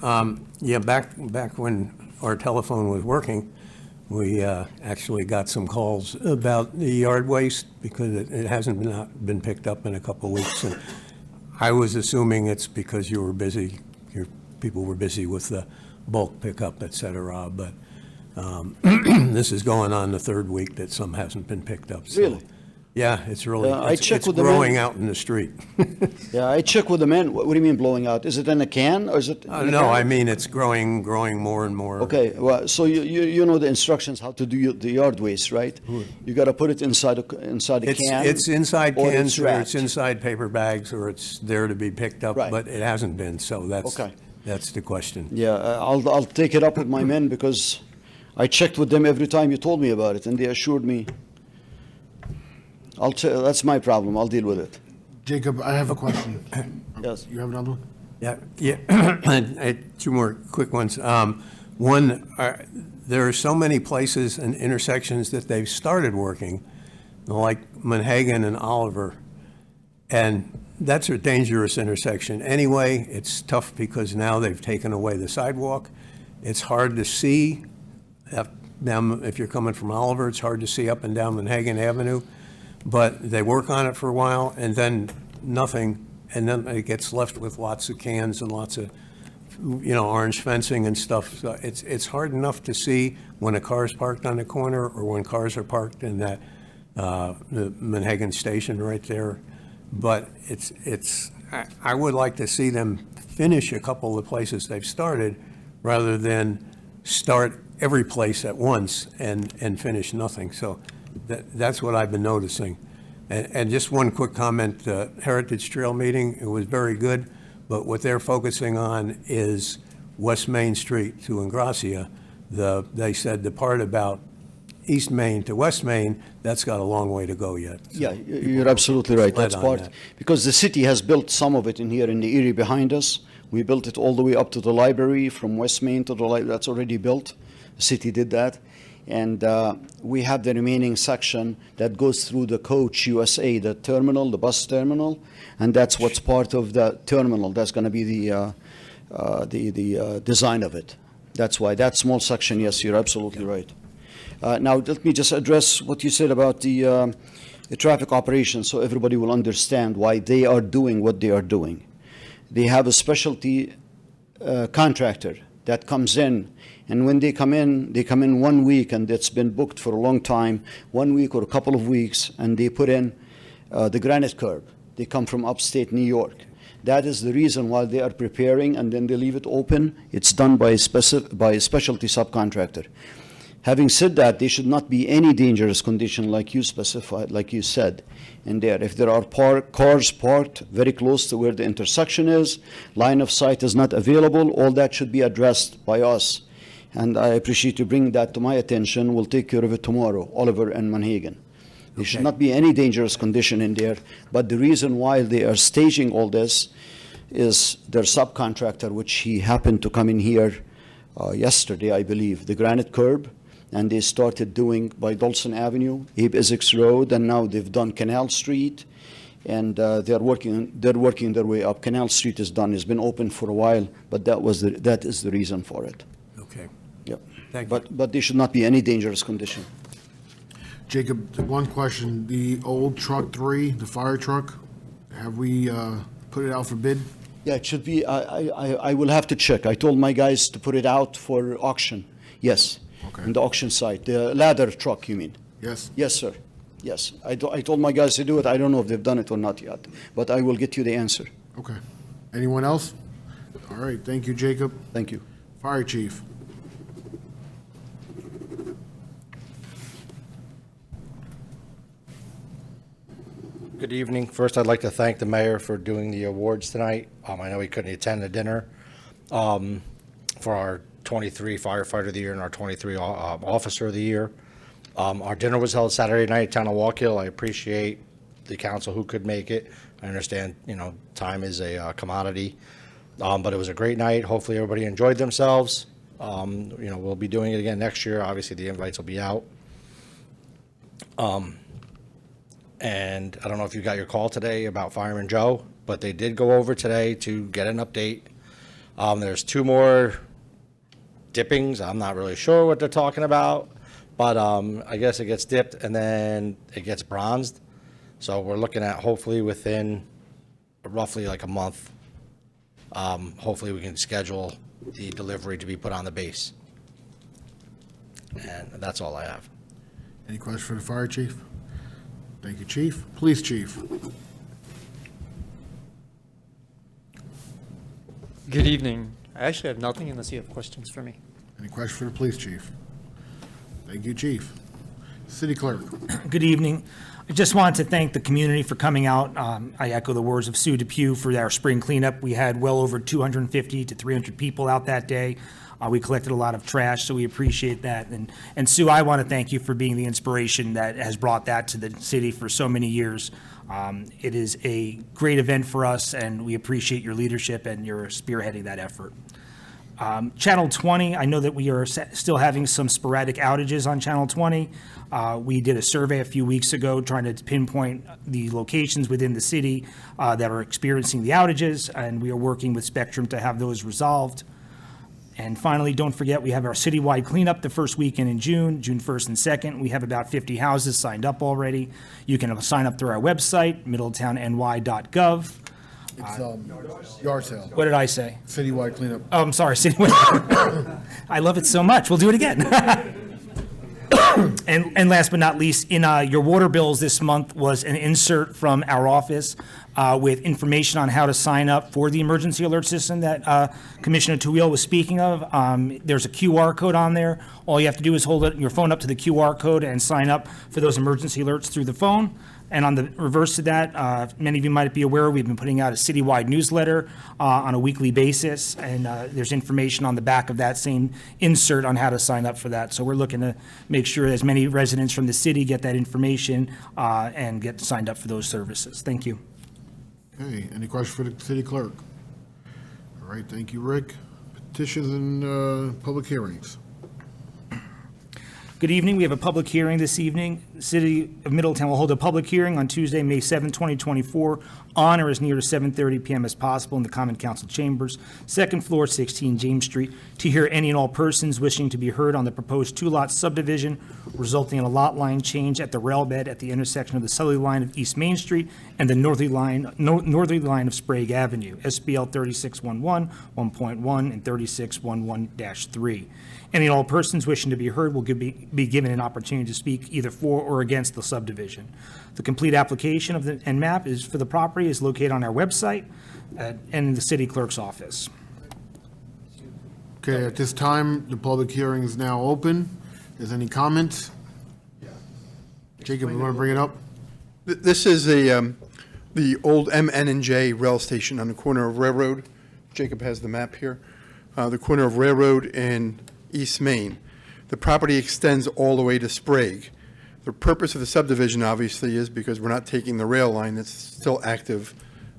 [SPEAKER 13] Yeah, back when our telephone was working, we actually got some calls about the yard waste because it hasn't been picked up in a couple of weeks. And I was assuming it's because you were busy, your people were busy with the bulk pickup, et cetera. But this is going on the third week that some hasn't been picked up. So,
[SPEAKER 11] Really?
[SPEAKER 13] yeah, it's really,
[SPEAKER 11] I checked
[SPEAKER 13] it's
[SPEAKER 11] with the
[SPEAKER 13] growing
[SPEAKER 11] men.
[SPEAKER 13] out in the street.
[SPEAKER 11] Yeah, I check with the men. What do you mean blowing out? Is it in a can, or is it? in a
[SPEAKER 13] No,
[SPEAKER 11] can?
[SPEAKER 13] I mean, it's growing more and more.
[SPEAKER 11] Okay, well, so you know the instructions how to do the yard waste, right? You got to put it inside a can.
[SPEAKER 13] It's inside
[SPEAKER 11] or
[SPEAKER 13] cans, or
[SPEAKER 11] wrapped.
[SPEAKER 13] it's inside paper bags, or it's there to be picked up,
[SPEAKER 11] Right.
[SPEAKER 13] but it hasn't been, so
[SPEAKER 11] Okay.
[SPEAKER 13] that's the question.
[SPEAKER 11] Yeah, I'll take it up with my men because I checked with them every time you told me about it, and they assured me. That's my problem. I'll deal with it.
[SPEAKER 1] Jacob, I have a question.
[SPEAKER 11] Yes.
[SPEAKER 1] You have another one?
[SPEAKER 13] Yeah. Two more quick ones. One, there are so many places and intersections that they've started working, like Manhagan and Oliver, and that's a dangerous intersection. Anyway, it's tough because now they've taken away the sidewalk. It's hard to see them, if you're coming from Oliver, it's hard to see up and down Manhagan Avenue. But they work on it for a while, and then nothing, and then it gets left with lots of cans and lots of, orange fencing and stuff. So it's hard enough to see when a car's parked on the corner or when cars are parked in that the Manhagan station right there. But I would like to see them finish a couple of the places they've started rather than start every place at once and finish nothing. So that's what I've been noticing. And just one quick comment, the Heritage Trail meeting, it was very good, but what they're focusing on is West Main Street to Ingracia. They said the part about East Main to West Main, that's got a long way to go yet. So
[SPEAKER 11] Yeah, you're absolutely right.
[SPEAKER 13] fled
[SPEAKER 11] That's
[SPEAKER 13] on
[SPEAKER 11] part,
[SPEAKER 13] that.
[SPEAKER 11] because the city has built some of it in here in the area behind us. We built it all the way up to the library, from West Main to the library, that's already built. The city did that. And we have the remaining section that goes through the Coach USA, the terminal, the bus terminal, and that's what's part of the terminal. That's going to be the design of it. That's why, that small section, yes, you're absolutely right. Now, let me just address what you said about the traffic operations so everybody will understand why they are doing what they are doing. They have a specialty contractor that comes in, and when they come in 1 week, and it's been booked for a long time, 1 week or a couple of weeks, and they put in the granite curb. They come from upstate New York. That is the reason why they are preparing, and then they leave it open. It's done by a specialty subcontractor. Having said that, there should not be any dangerous condition like you specified, like you said in there. If there are cars parked very close to where the intersection is, line of sight is not available, all that should be addressed by us. And I appreciate you bringing that to my attention. We'll take care of it tomorrow, Oliver and Manhagan. There should not be any dangerous condition in there, but the reason why they are staging all this is their subcontractor, which he happened to come in here yesterday, I believe, the granite curb, and they started doing by Dolson Avenue, Abe Isaacs Road, and now they've done Canal Street, and they're working their way up. Canal Street is done. It's been open for a while, but that is the reason for it.
[SPEAKER 13] Okay.
[SPEAKER 11] Yep.
[SPEAKER 13] Thank you.
[SPEAKER 11] But there should not be any dangerous condition.
[SPEAKER 1] Jacob, one question. The old truck 3, the fire truck, have we put it out for bid?
[SPEAKER 11] Yeah, it should be. I will have to check. I told my guys to put it out for auction. Yes.
[SPEAKER 1] Okay.
[SPEAKER 11] On the auction site. The ladder truck, you mean?
[SPEAKER 1] Yes.
[SPEAKER 11] Yes, sir. Yes. I told my guys to do it. I don't know if they've done it or not yet, but I will get you the answer.
[SPEAKER 1] Okay. Anyone else? All right, thank you, Jacob.
[SPEAKER 11] Thank you.
[SPEAKER 1] Fire Chief.
[SPEAKER 14] Good evening. First, I'd like to thank the mayor for doing the awards tonight. I know he couldn't attend the dinner for our 23 firefighter of the year and our 23 officer of the year. Our dinner was held Saturday night at Town of Walk-Hill. I appreciate the council who could make it. I understand, time is a commodity, but it was a great night. Hopefully everybody enjoyed themselves. We'll be doing it again next year. Obviously, the invites will be out. And I don't know if you got your call today about Fireman Joe, but they did go over today to get an update. There's 2 more dippings. I'm not really sure what they're talking about, but I guess it gets dipped and then it gets bronzed. So we're looking at hopefully within roughly like a month, hopefully we can schedule the delivery to be put on the base. And that's all I have.
[SPEAKER 1] Any questions for the fire chief? Thank you, chief. Police chief.
[SPEAKER 15] Good evening. I actually have nothing unless you have questions for me.
[SPEAKER 1] Any questions for the police chief? Thank you, chief. City clerk.
[SPEAKER 2] Good evening. I just wanted to thank the community for coming out. I echo the words of Sue Depew for our spring cleanup. We had well over 250 to 300 people out that day. We collected a lot of trash, so we appreciate that. And Sue, I want to thank you for being the inspiration that has brought that to the city for so many years. It is a great event for us, and we appreciate your leadership and your spearheading that effort. Channel 20, I know that we are still having some sporadic outages on Channel 20. We did a survey a few weeks ago trying to pinpoint the locations within the city that are experiencing the outages, and we are working with Spectrum to have those resolved. And finally, don't forget, we have our citywide cleanup the first weekend in June, June 1st and 2nd. We have about 50 houses signed up already. You can sign up through our website, middletownny.gov.
[SPEAKER 1] It's yard sale.
[SPEAKER 2] What did I say?
[SPEAKER 1] Citywide cleanup.
[SPEAKER 2] Oh, I'm sorry, citywide. I love it so much. We'll do it again. And last but not least, in your water bills this month was an insert from our office with information on how to sign up for the emergency alert system that Commissioner Toohill was speaking of. There's a QR code on there. All you have to do is hold your phone up to the QR code and sign up for those emergency alerts through the phone. And on the reverse of that, many of you might be aware, we've been putting out a citywide newsletter on a weekly basis, and there's information on the back of that same insert on how to sign up for that. So we're looking to make sure as many residents from the city get that information and get signed up for those services. Thank you.
[SPEAKER 1] Okay, any questions for the city clerk? All right, thank you, Rick. Petitions and public hearings.
[SPEAKER 2] Good evening. We have a public hearing this evening. The City of Middletown will hold a public hearing on Tuesday, May 7, 2024, on or as near to 7:30 p.m. as possible in the Common Council Chambers, second floor, 16 James Street, to hear any and all persons wishing to be heard on the proposed 2-lot subdivision resulting in a lot line change at the rail bed at the intersection of the southerly line of East Main Street and the northerly line of Sprague Avenue, SBL 3611, 1.1, and 3611-3. Any and all persons wishing to be heard will be given an opportunity to speak either for or against the subdivision. The complete application of and map is for the property is located on our website and in the city clerk's office.
[SPEAKER 1] Okay, at this time, the public hearing is now open. Is any comments? Jacob, you want to bring it up?
[SPEAKER 3] This is the old MN&J rail station on the corner of Railroad. Jacob has the map here. The corner of Railroad and East Main. The property extends all the way to Sprague. The purpose of the subdivision obviously is because we're not taking the rail line that's still active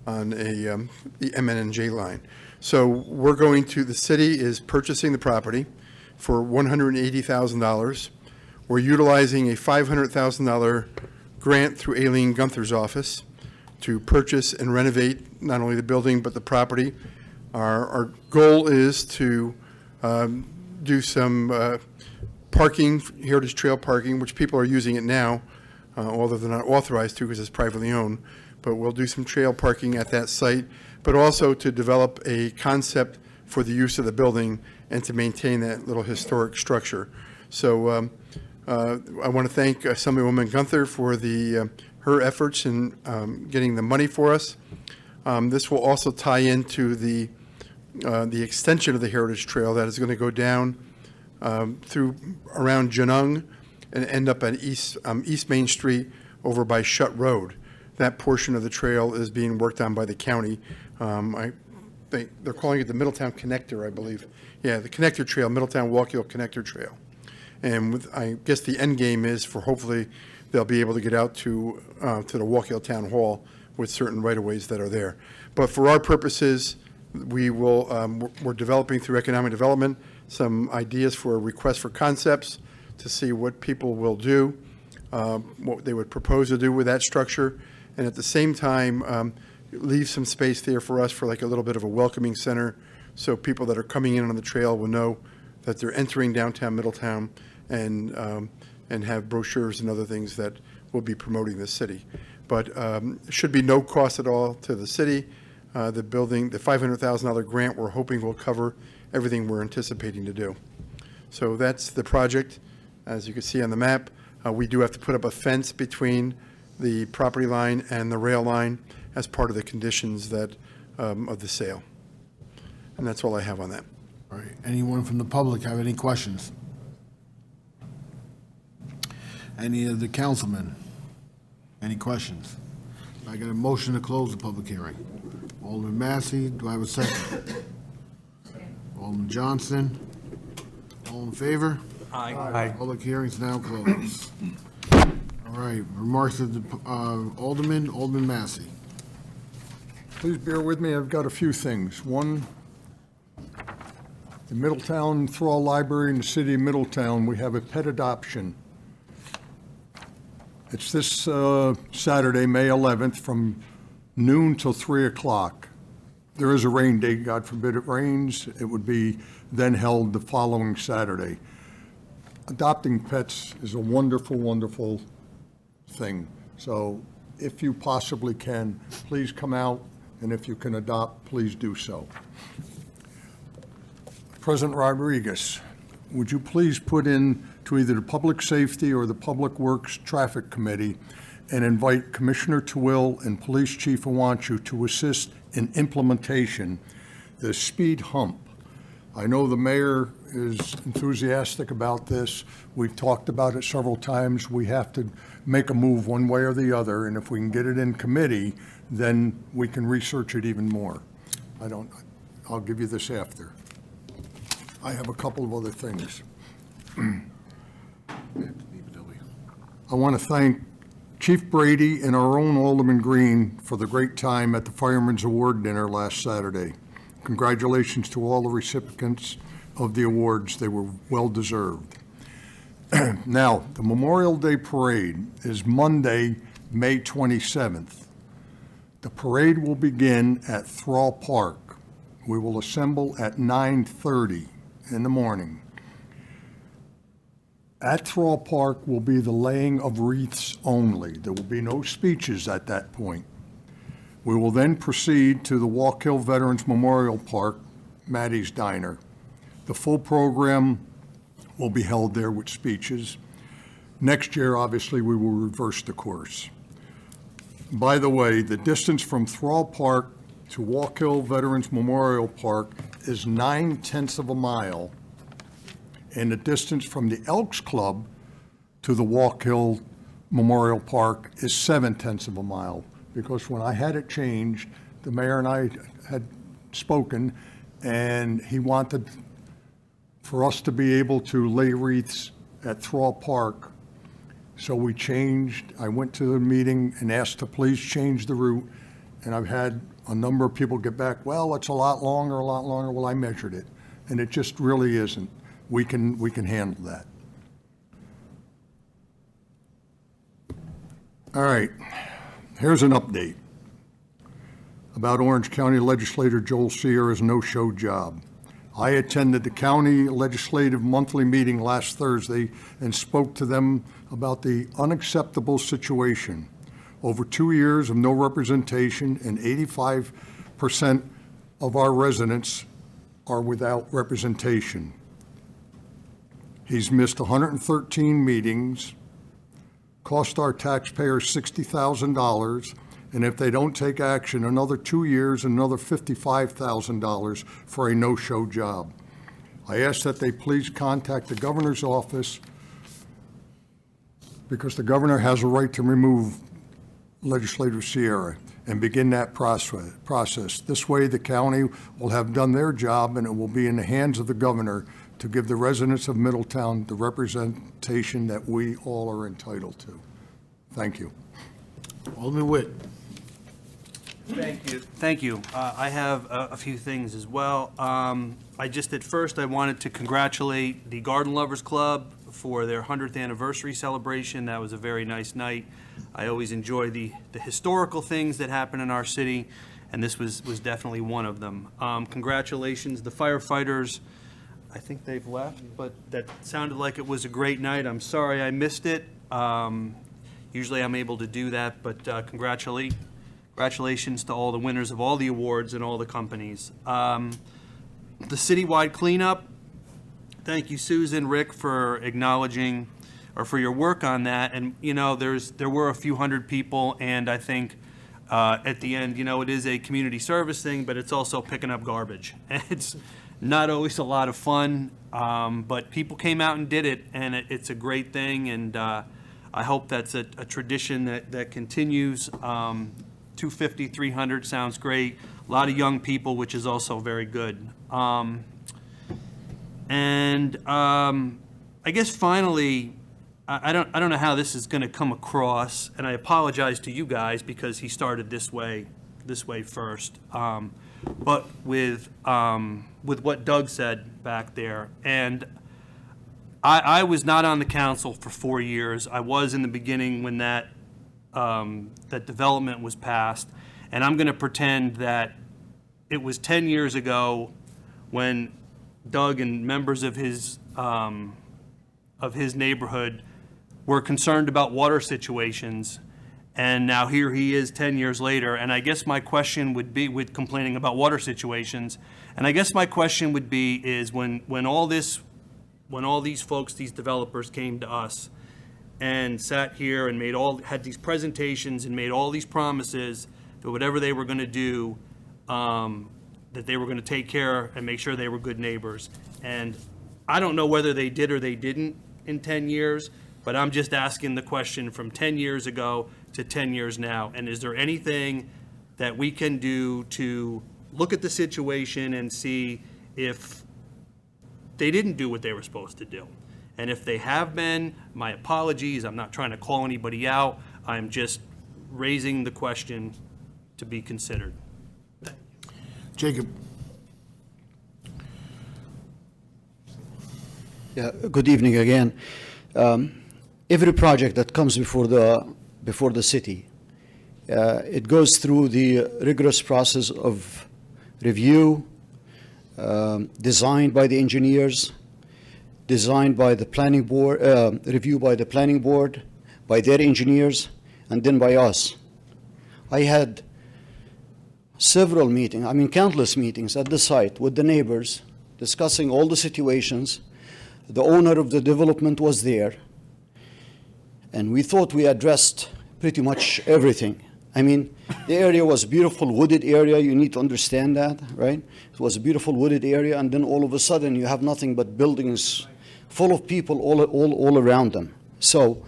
[SPEAKER 3] on the MN&J line. So we're going to, the city is purchasing the property for $180,000. We're utilizing a $500,000 grant through Aileen Gunther's office to purchase and renovate not only the building but the property. Our goal is to do some parking, Heritage Trail parking, which people are using it now, although they're not authorized to because it's privately owned. But we'll do some trail parking at that site, but also to develop a concept for the use of the building and to maintain that little historic structure. So I want to thank Assemblywoman Gunther for her efforts in getting the money for us. This will also tie into the extension of the Heritage Trail that is going to go down through around Janung and end up at East Main Street over by Shutt Road. That portion of the trail is being worked on by the county. I they're calling it the Middletown Connector, I believe. Yeah, the Connector Trail, Middletown Walk Hill Connector Trail. And I guess the end game is for hopefully they'll be able to get out to the Walk Hill Town Hall with certain right-of-ways that are there. But for our purposes, we will, we're developing through economic development some ideas for a request for concepts to see what people will do, what they would propose to do with that structure, and at the same time, leave some space there for us for like a little bit of a welcoming center, so people that are coming in on the trail will know that they're entering downtown Middletown, and have brochures and other things that will be promoting the city. But should be no cost at all to the city. The building, the $500,000 grant, we're hoping will cover everything we're anticipating to do. So that's the project. As you can see on the map, we do have to put up a fence between the property line and the rail line as part of the conditions that, of the sale. And that's all I have on that.
[SPEAKER 1] All right, anyone from the public have any questions? Any of the councilmen? Any questions? I got a motion to close the public hearing. Alderman Massey, do I have a second? Alderman Johnson? All in favor?
[SPEAKER 15] Aye.
[SPEAKER 1] Public hearing's now closed. All right, remarks of the Alderman Massey.
[SPEAKER 16] Please bear with me, I've got a few things. One, the Middletown Thrall Library in the city of Middletown, we have a pet adoption. It's this Saturday, May 11th, from noon till 3 o'clock. There is a rain date, God forbid it rains. It would be then held the following Saturday. Adopting pets is a wonderful, wonderful thing. So if you possibly can, please come out, and if you can adopt, please do so. President Rodriguez, would you please put in to either the Public Safety or the Public Works Traffic Committee and invite Commissioner Twill and Police Chief Awanchu to assist in implementation the speed hump. I know the mayor is enthusiastic about this. We've talked about it several times. We have to make a move one way or the other, and if we can get it in committee, then we can research it even more. I'll give you this after. I have a couple of other things. I want to thank Chief Brady and our own Alderman Green for the great time at the Fireman's Award Dinner last Saturday. Congratulations to all the recipients of the awards. They were well deserved. Now, the Memorial Day Parade is Monday, May 27th. The parade will begin at Thrall Park. We will assemble at 9:30 in the morning. At Thrall Park will be the laying of wreaths only. There will be no speeches at that point. We will then proceed to the Walk Hill Veterans Memorial Park, Maddie's Diner. The full program will be held there with speeches. Next year, obviously, we will reverse the course. By the way, the distance from Thrall Park to Walk Hill Veterans Memorial Park is 9/10 of a mile, and the distance from the Elks Club to the Walk Hill Memorial Park is 7/10 of a mile. Because when I had it changed, the mayor and I had spoken, and he wanted for us to be able to lay wreaths at Thrall Park. So we changed, I went to the meeting and asked to please change the route, and I've had a number of people get back, well, it's a lot longer. Well, I measured it, and it just really isn't. We can handle that. All right, here's an update about Orange County Legislator Joel Sierra's no-show job. I attended the county legislative monthly meeting last Thursday and spoke to them about the unacceptable situation. Over 2 years of no representation, and 85% of our residents are without representation. He's missed 113 meetings, cost our taxpayers $60,000, and if they don't take action, another 2 years and another $55,000 for a no-show job. I ask that they please contact the governor's office, because the governor has a right to remove Legislator Sierra and begin that process. This way, the county will have done their job, and it will be in the hands of the governor to give the residents of Middletown the representation that we all are entitled to. Thank you.
[SPEAKER 1] Alderman Witt.
[SPEAKER 15] Thank you. Thank you. I have a few things as well. At first, I wanted to congratulate the Garden Lovers Club for their 100th anniversary celebration. That was a very nice night. I always enjoy the historical things that happen in our city, and this was definitely one of them. Congratulations, the firefighters. I think they've left, but that sounded like it was a great night. I'm sorry I missed it. Usually I'm able to do that, but congratulations to all the winners of all the awards and all the companies. The citywide cleanup, thank you, Susan, Rick, for acknowledging or for your work on that. And, you know, there were a few hundred people, and I think at the end, you know, it is a community service thing, but it's also picking up garbage. And it's not always a lot of fun, but people came out and did it, and it's a great thing, and I hope that's a tradition that continues. 250, 300 sounds great. A lot of young people, which is also very good. I guess finally, I don't know how this is going to come across, and I apologize to you guys because he started this way first. But with what Doug said back there, and I was not on the council for 4 years. I was in the beginning when that development was passed, and I'm going to pretend that it was 10 years ago when Doug and members of his neighborhood were concerned about water situations, and now here he is 10 years later. And I guess my question would be, with complaining about water situations, and I guess my question would be is when all these folks, these developers came to us and sat here and had these presentations and made all these promises that whatever they were going to do, that they were going to take care and make sure they were good neighbors. And I don't know whether they did or they didn't in 10 years, but I'm just asking the question from 10 years ago to 10 years now. And is there anything that we can do to look at the situation and see if they didn't do what they were supposed to do? And if they have been, my apologies. I'm not trying to call anybody out. I'm just raising the question to be considered.
[SPEAKER 1] Jacob.
[SPEAKER 11] Yeah, good evening again. Every project that comes before the city, it goes through the rigorous process of review, designed by the engineers, designed by the planning board, reviewed by the planning board, by their engineers, and then by us. I had several meetings, countless meetings at the site with the neighbors, discussing all the situations. The owner of the development was there, and we thought we addressed pretty much everything. The area was a beautiful wooded area. You need to understand that, right? It was a beautiful wooded area, and then all of a sudden you have nothing but buildings full of people all around them. So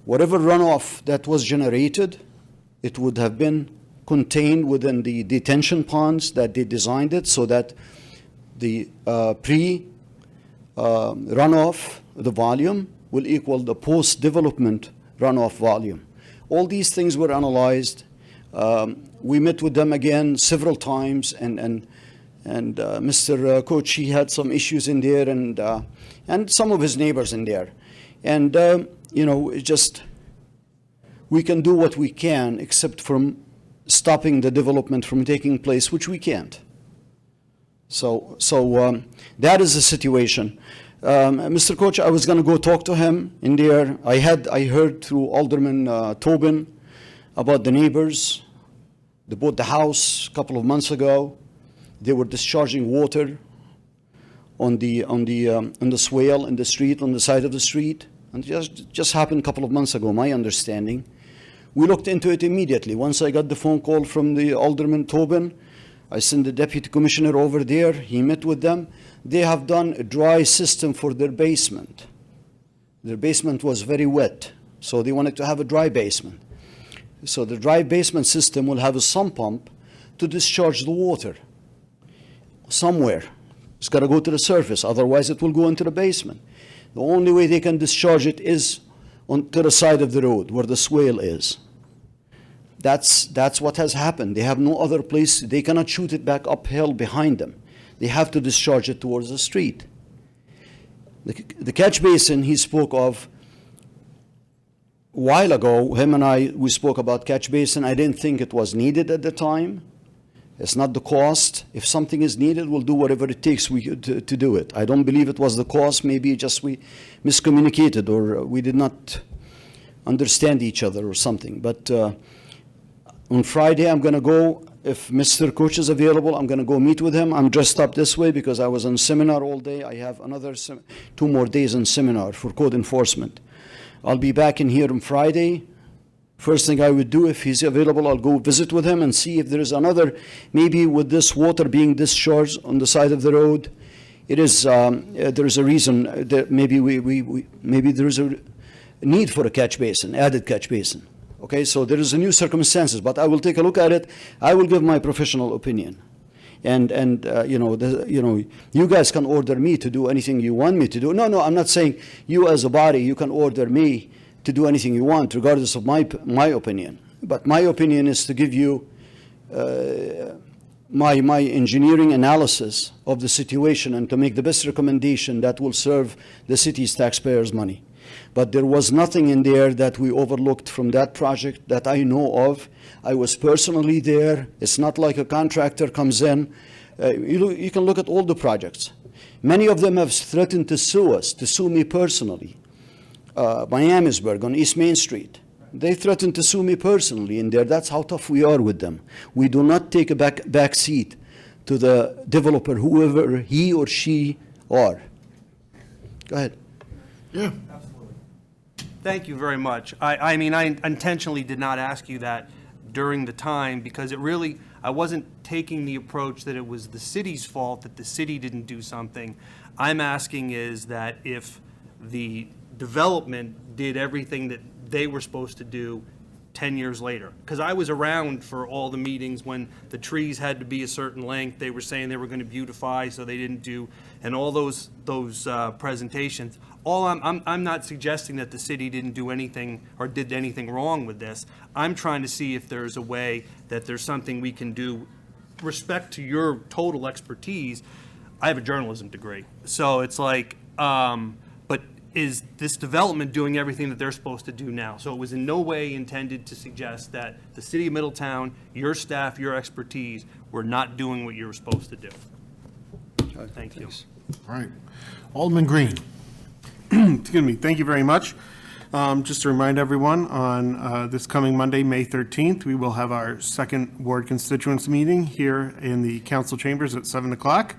[SPEAKER 11] whatever runoff that was generated, it would have been contained within the detention ponds that they designed it, so that the runoff, the volume, will equal the post-development runoff volume. All these things were analyzed. We met with them again several times, and Mr. Coach, he had some issues in there, and some of his neighbors in there. And, we can do what we can, except from stopping the development from taking place, which we can't. So that is the situation. Mr. Coach, I was going to go talk to him in there. I heard through Alderman Tobin about the neighbors. They bought the house a couple of months ago. They were discharging water on the swale in the street, on the side of the street. And just happened a couple of months ago, my understanding. We looked into it immediately. Once I got the phone call from the Alderman Tobin, I sent the deputy commissioner over there. He met with them. They have done a dry system for their basement. Their basement was very wet, so they wanted to have a dry basement. So the dry basement system will have a sump pump to discharge the water somewhere. It's got to go to the surface, otherwise it will go into the basement. The only way they can discharge it is to the side of the road where the swale is. That's what has happened. They have no other place. They cannot shoot it back uphill behind them. They have to discharge it towards the street. The catch basin he spoke of a while ago, him and we spoke about catch basin. I didn't think it was needed at the time. It's not the cost. If something is needed, we'll do whatever it takes to do it. I don't believe it was the cost. Maybe just we miscommunicated or we did not understand each other or something. But on Friday, I'm going to go, if Mr. Coach is available, I'm going to go meet with him. I'm dressed up this way because I was on seminar all day. I have another 2 more days on seminar for code enforcement. I'll be back in here on Friday. First thing I would do, if he's available, I'll go visit with him and see if there is another, maybe with this water being discharged on the side of the road, there is a reason that maybe maybe there is a need for a catch basin, added catch basin. Okay, so there is a new circumstances, but I will take a look at it. I will give my professional opinion. And you guys can order me to do anything you want me to do. No, I'm not saying you as a body, you can order me to do anything you want, regardless of my opinion. But my opinion is to give you my engineering analysis of the situation and to make the best recommendation that will serve the city's taxpayers' money. But there was nothing in there that we overlooked from that project that I know of. I was personally there. It's not like a contractor comes in. You can look at all the projects. Many of them have threatened to sue us, to sue me personally. Miamisburg on East Main Street. They threatened to sue me personally in there. That's how tough we are with them. We do not take a back seat to the developer, whoever he or she are. Go ahead.
[SPEAKER 1] Yeah.
[SPEAKER 15] Thank you very much. I mean, I intentionally did not ask you that during the time because I wasn't taking the approach that it was the city's fault that the city didn't do something. I'm asking is that if the development did everything that they were supposed to do 10 years later. Because I was around for all the meetings when the trees had to be a certain length. They were saying they were going to beautify, so they didn't do, and all those presentations. I'm not suggesting that the city didn't do anything or did anything wrong with this. I'm trying to see if there's a way that there's something we can do. Respect to your total expertise, I have a journalism degree, so it's like, but is this development doing everything that they're supposed to do now? So it was in no way intended to suggest that the city of Middletown, your staff, your expertise, were not doing what you were supposed to do. Thank you.
[SPEAKER 1] All right. Alderman Green.
[SPEAKER 12] Excuse me. Thank you very much. Just to remind everyone, on this coming Monday, May 13th, we will have our second ward constituents meeting here in the council chambers at 7 o'clock.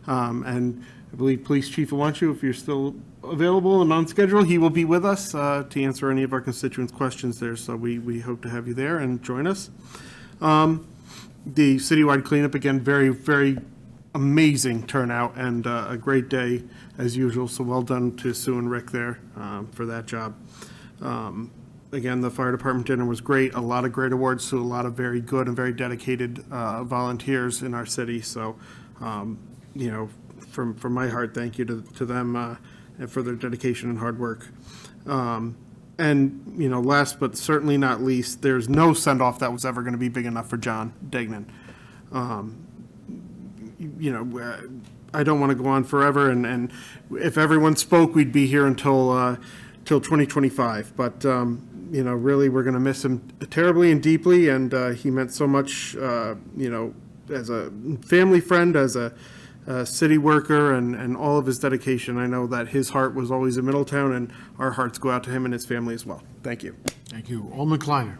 [SPEAKER 12] And I believe Police Chief Awanchu, if you're still available and on schedule, he will be with us to answer any of our constituents' questions there. So we hope to have you there and join us. The citywide cleanup, again, very, very amazing turnout and a great day as usual. So well done to Sue and Rick there for that job. Again, the fire department dinner was great. A lot of great awards to a lot of very good and very dedicated volunteers in our city. So, you know, from my heart, thank you to them for their dedication and hard work. And, you know, last but certainly not least, there's no send-off that was ever going to be big enough for John Degnan. You know, I don't want to go on forever, and if everyone spoke, we'd be here until 2025. But, you know, really, we're going to miss him terribly and deeply, and he meant so much, you know, as a family friend, as a city worker, and all of his dedication. I know that his heart was always in Middletown, and our hearts go out to him and his family as well. Thank you.
[SPEAKER 1] Thank you. Alderman Kleiner.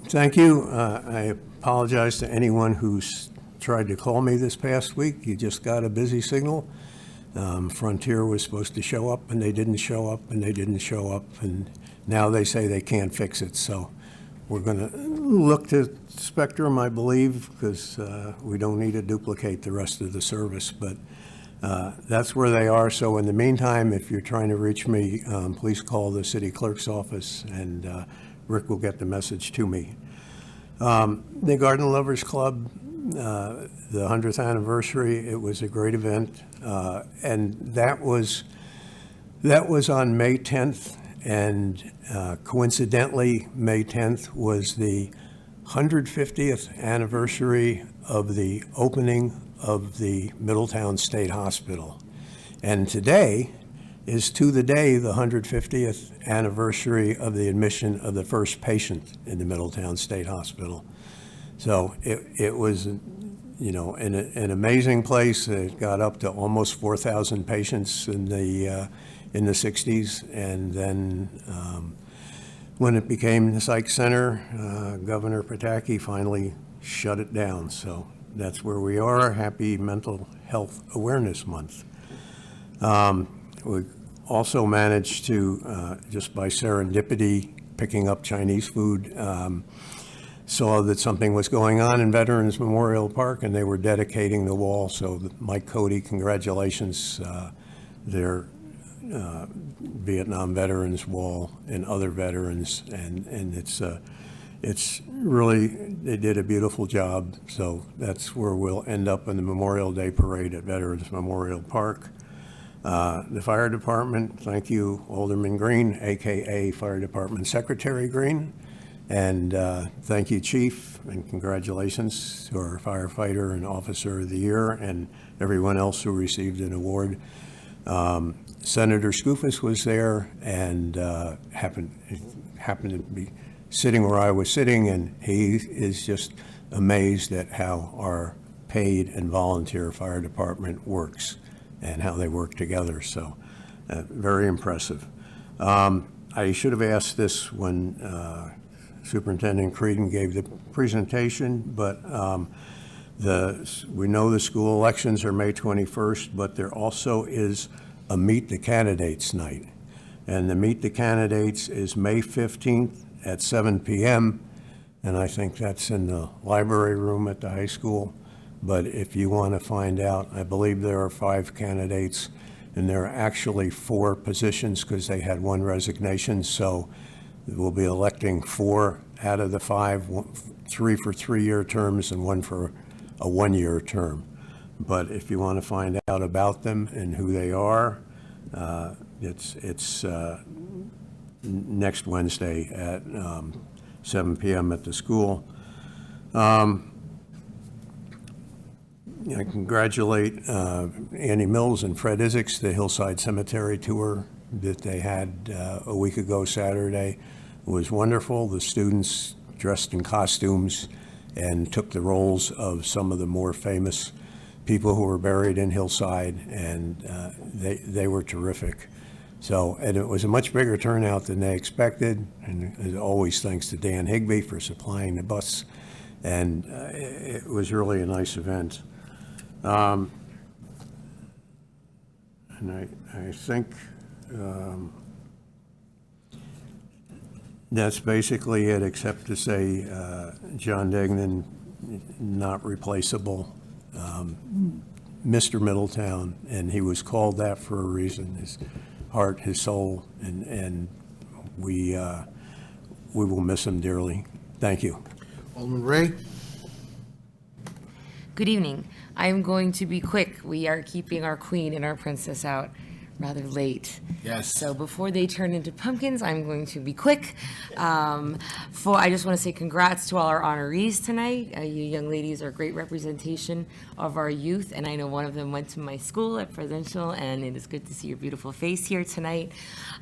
[SPEAKER 13] Thank you. I apologize to anyone who's tried to call me this past week. You just got a busy signal. Frontier was supposed to show up, and they didn't show up, and they didn't show up, and now they say they can't fix it. So we're going to look to Spectrum, I believe, because we don't need to duplicate the rest of the service. But that's where they are. So in the meantime, if you're trying to reach me, please call the city clerk's office and Rick will get the message to me. The Garden Lovers Club, the 100th anniversary, it was a great event, and that was on May 10th, and coincidentally, May 10th was the 150th anniversary of the opening of the Middletown State Hospital. And today is to the day the 150th anniversary of the admission of the first patient in the Middletown State Hospital. So it was, you know, an amazing place. It got up to almost 4,000 patients in the 60s, and then when it became the psych center, Governor Pataki finally shut it down. So that's where we are. Happy Mental Health Awareness Month. We also managed to, just by serendipity, picking up Chinese food, saw that something was going on in Veterans Memorial Park, and they were dedicating the wall. So Mike Cody, congratulations, their Vietnam Veterans Wall and other veterans, and it's really, they did a beautiful job. So that's where we'll end up in the Memorial Day Parade at Veterans Memorial Park. The fire department, thank you, Alderman Green, AKA Fire Department Secretary Green. And thank you, Chief, and congratulations to our firefighter and Officer of the Year and everyone else who received an award. Senator Skoufis was there and happened to be sitting where I was sitting, and he is just amazed at how our paid and volunteer fire department works and how they work together. So very impressive. I should have asked this when Superintendent Creedon gave the presentation, but we know the school elections are May 21st, but there also is a Meet the Candidates night. And the Meet the Candidates is May 15th at 7 p.m. And I think that's in the library room at the high school. But if you want to find out, I believe there are 5 candidates, and there are actually 4 positions because they had 1 resignation. So we'll be electing 4 out of the 5, 3 for 3-year terms and 1 for a 1-year term. But if you want to find out about them and who they are, it's next Wednesday at 7 p.m. at the school. I congratulate Annie Mills and Fred Isaacs, the Hillside Cemetery tour that they had a week ago Saturday. It was wonderful. The students dressed in costumes and took the roles of some of the more famous people who were buried in Hillside, and they were terrific. So, and it was a much bigger turnout than they expected, and as always, thanks to Dan Higbee for supplying the bus, and it was really a nice event. And I think that's basically it, except to say John Degnan, not replaceable. Mr. Middletown, and he was called that for a reason, his heart, his soul, and we will miss him dearly. Thank you.
[SPEAKER 1] Alderman Ray?
[SPEAKER 17] Good evening. I'm going to be quick. We are keeping our queen and our princess out rather late.
[SPEAKER 1] Yes.
[SPEAKER 17] So before they turn into pumpkins, I'm going to be quick. I just want to say congrats to all our honorees tonight. You young ladies are a great representation of our youth, and I know one of them went to my school at Presidential, and it is good to see your beautiful face here tonight.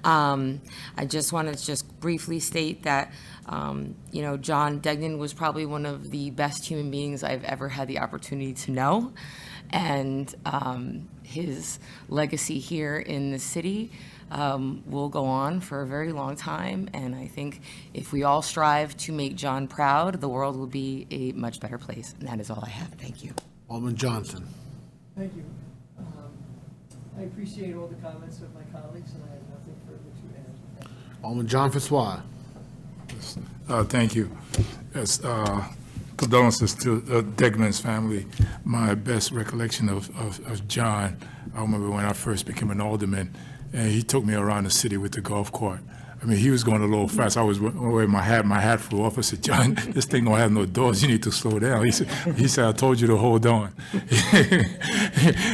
[SPEAKER 17] I just want to just briefly state that John Degnan was probably one of the best human beings I've ever had the opportunity to know, and his legacy here in the city will go on for a very long time, and I think if we all strive to make John proud, the world will be a much better place, and that is all I have. Thank you.
[SPEAKER 1] Alderman Johnson?
[SPEAKER 18] Thank you. I appreciate all the comments of my colleagues, and I have nothing further to add.
[SPEAKER 1] Alderman John Francois?
[SPEAKER 19] Thank you. Yes, condolences to Degman's family. My best recollection of John, I remember when I first became an alderman, and he took me around the city with the golf cart. I mean, he was going a little fast. I was wearing my hat flew off. I said, John, this thing don't have no doors. You need to slow down. He said, I told you to hold on.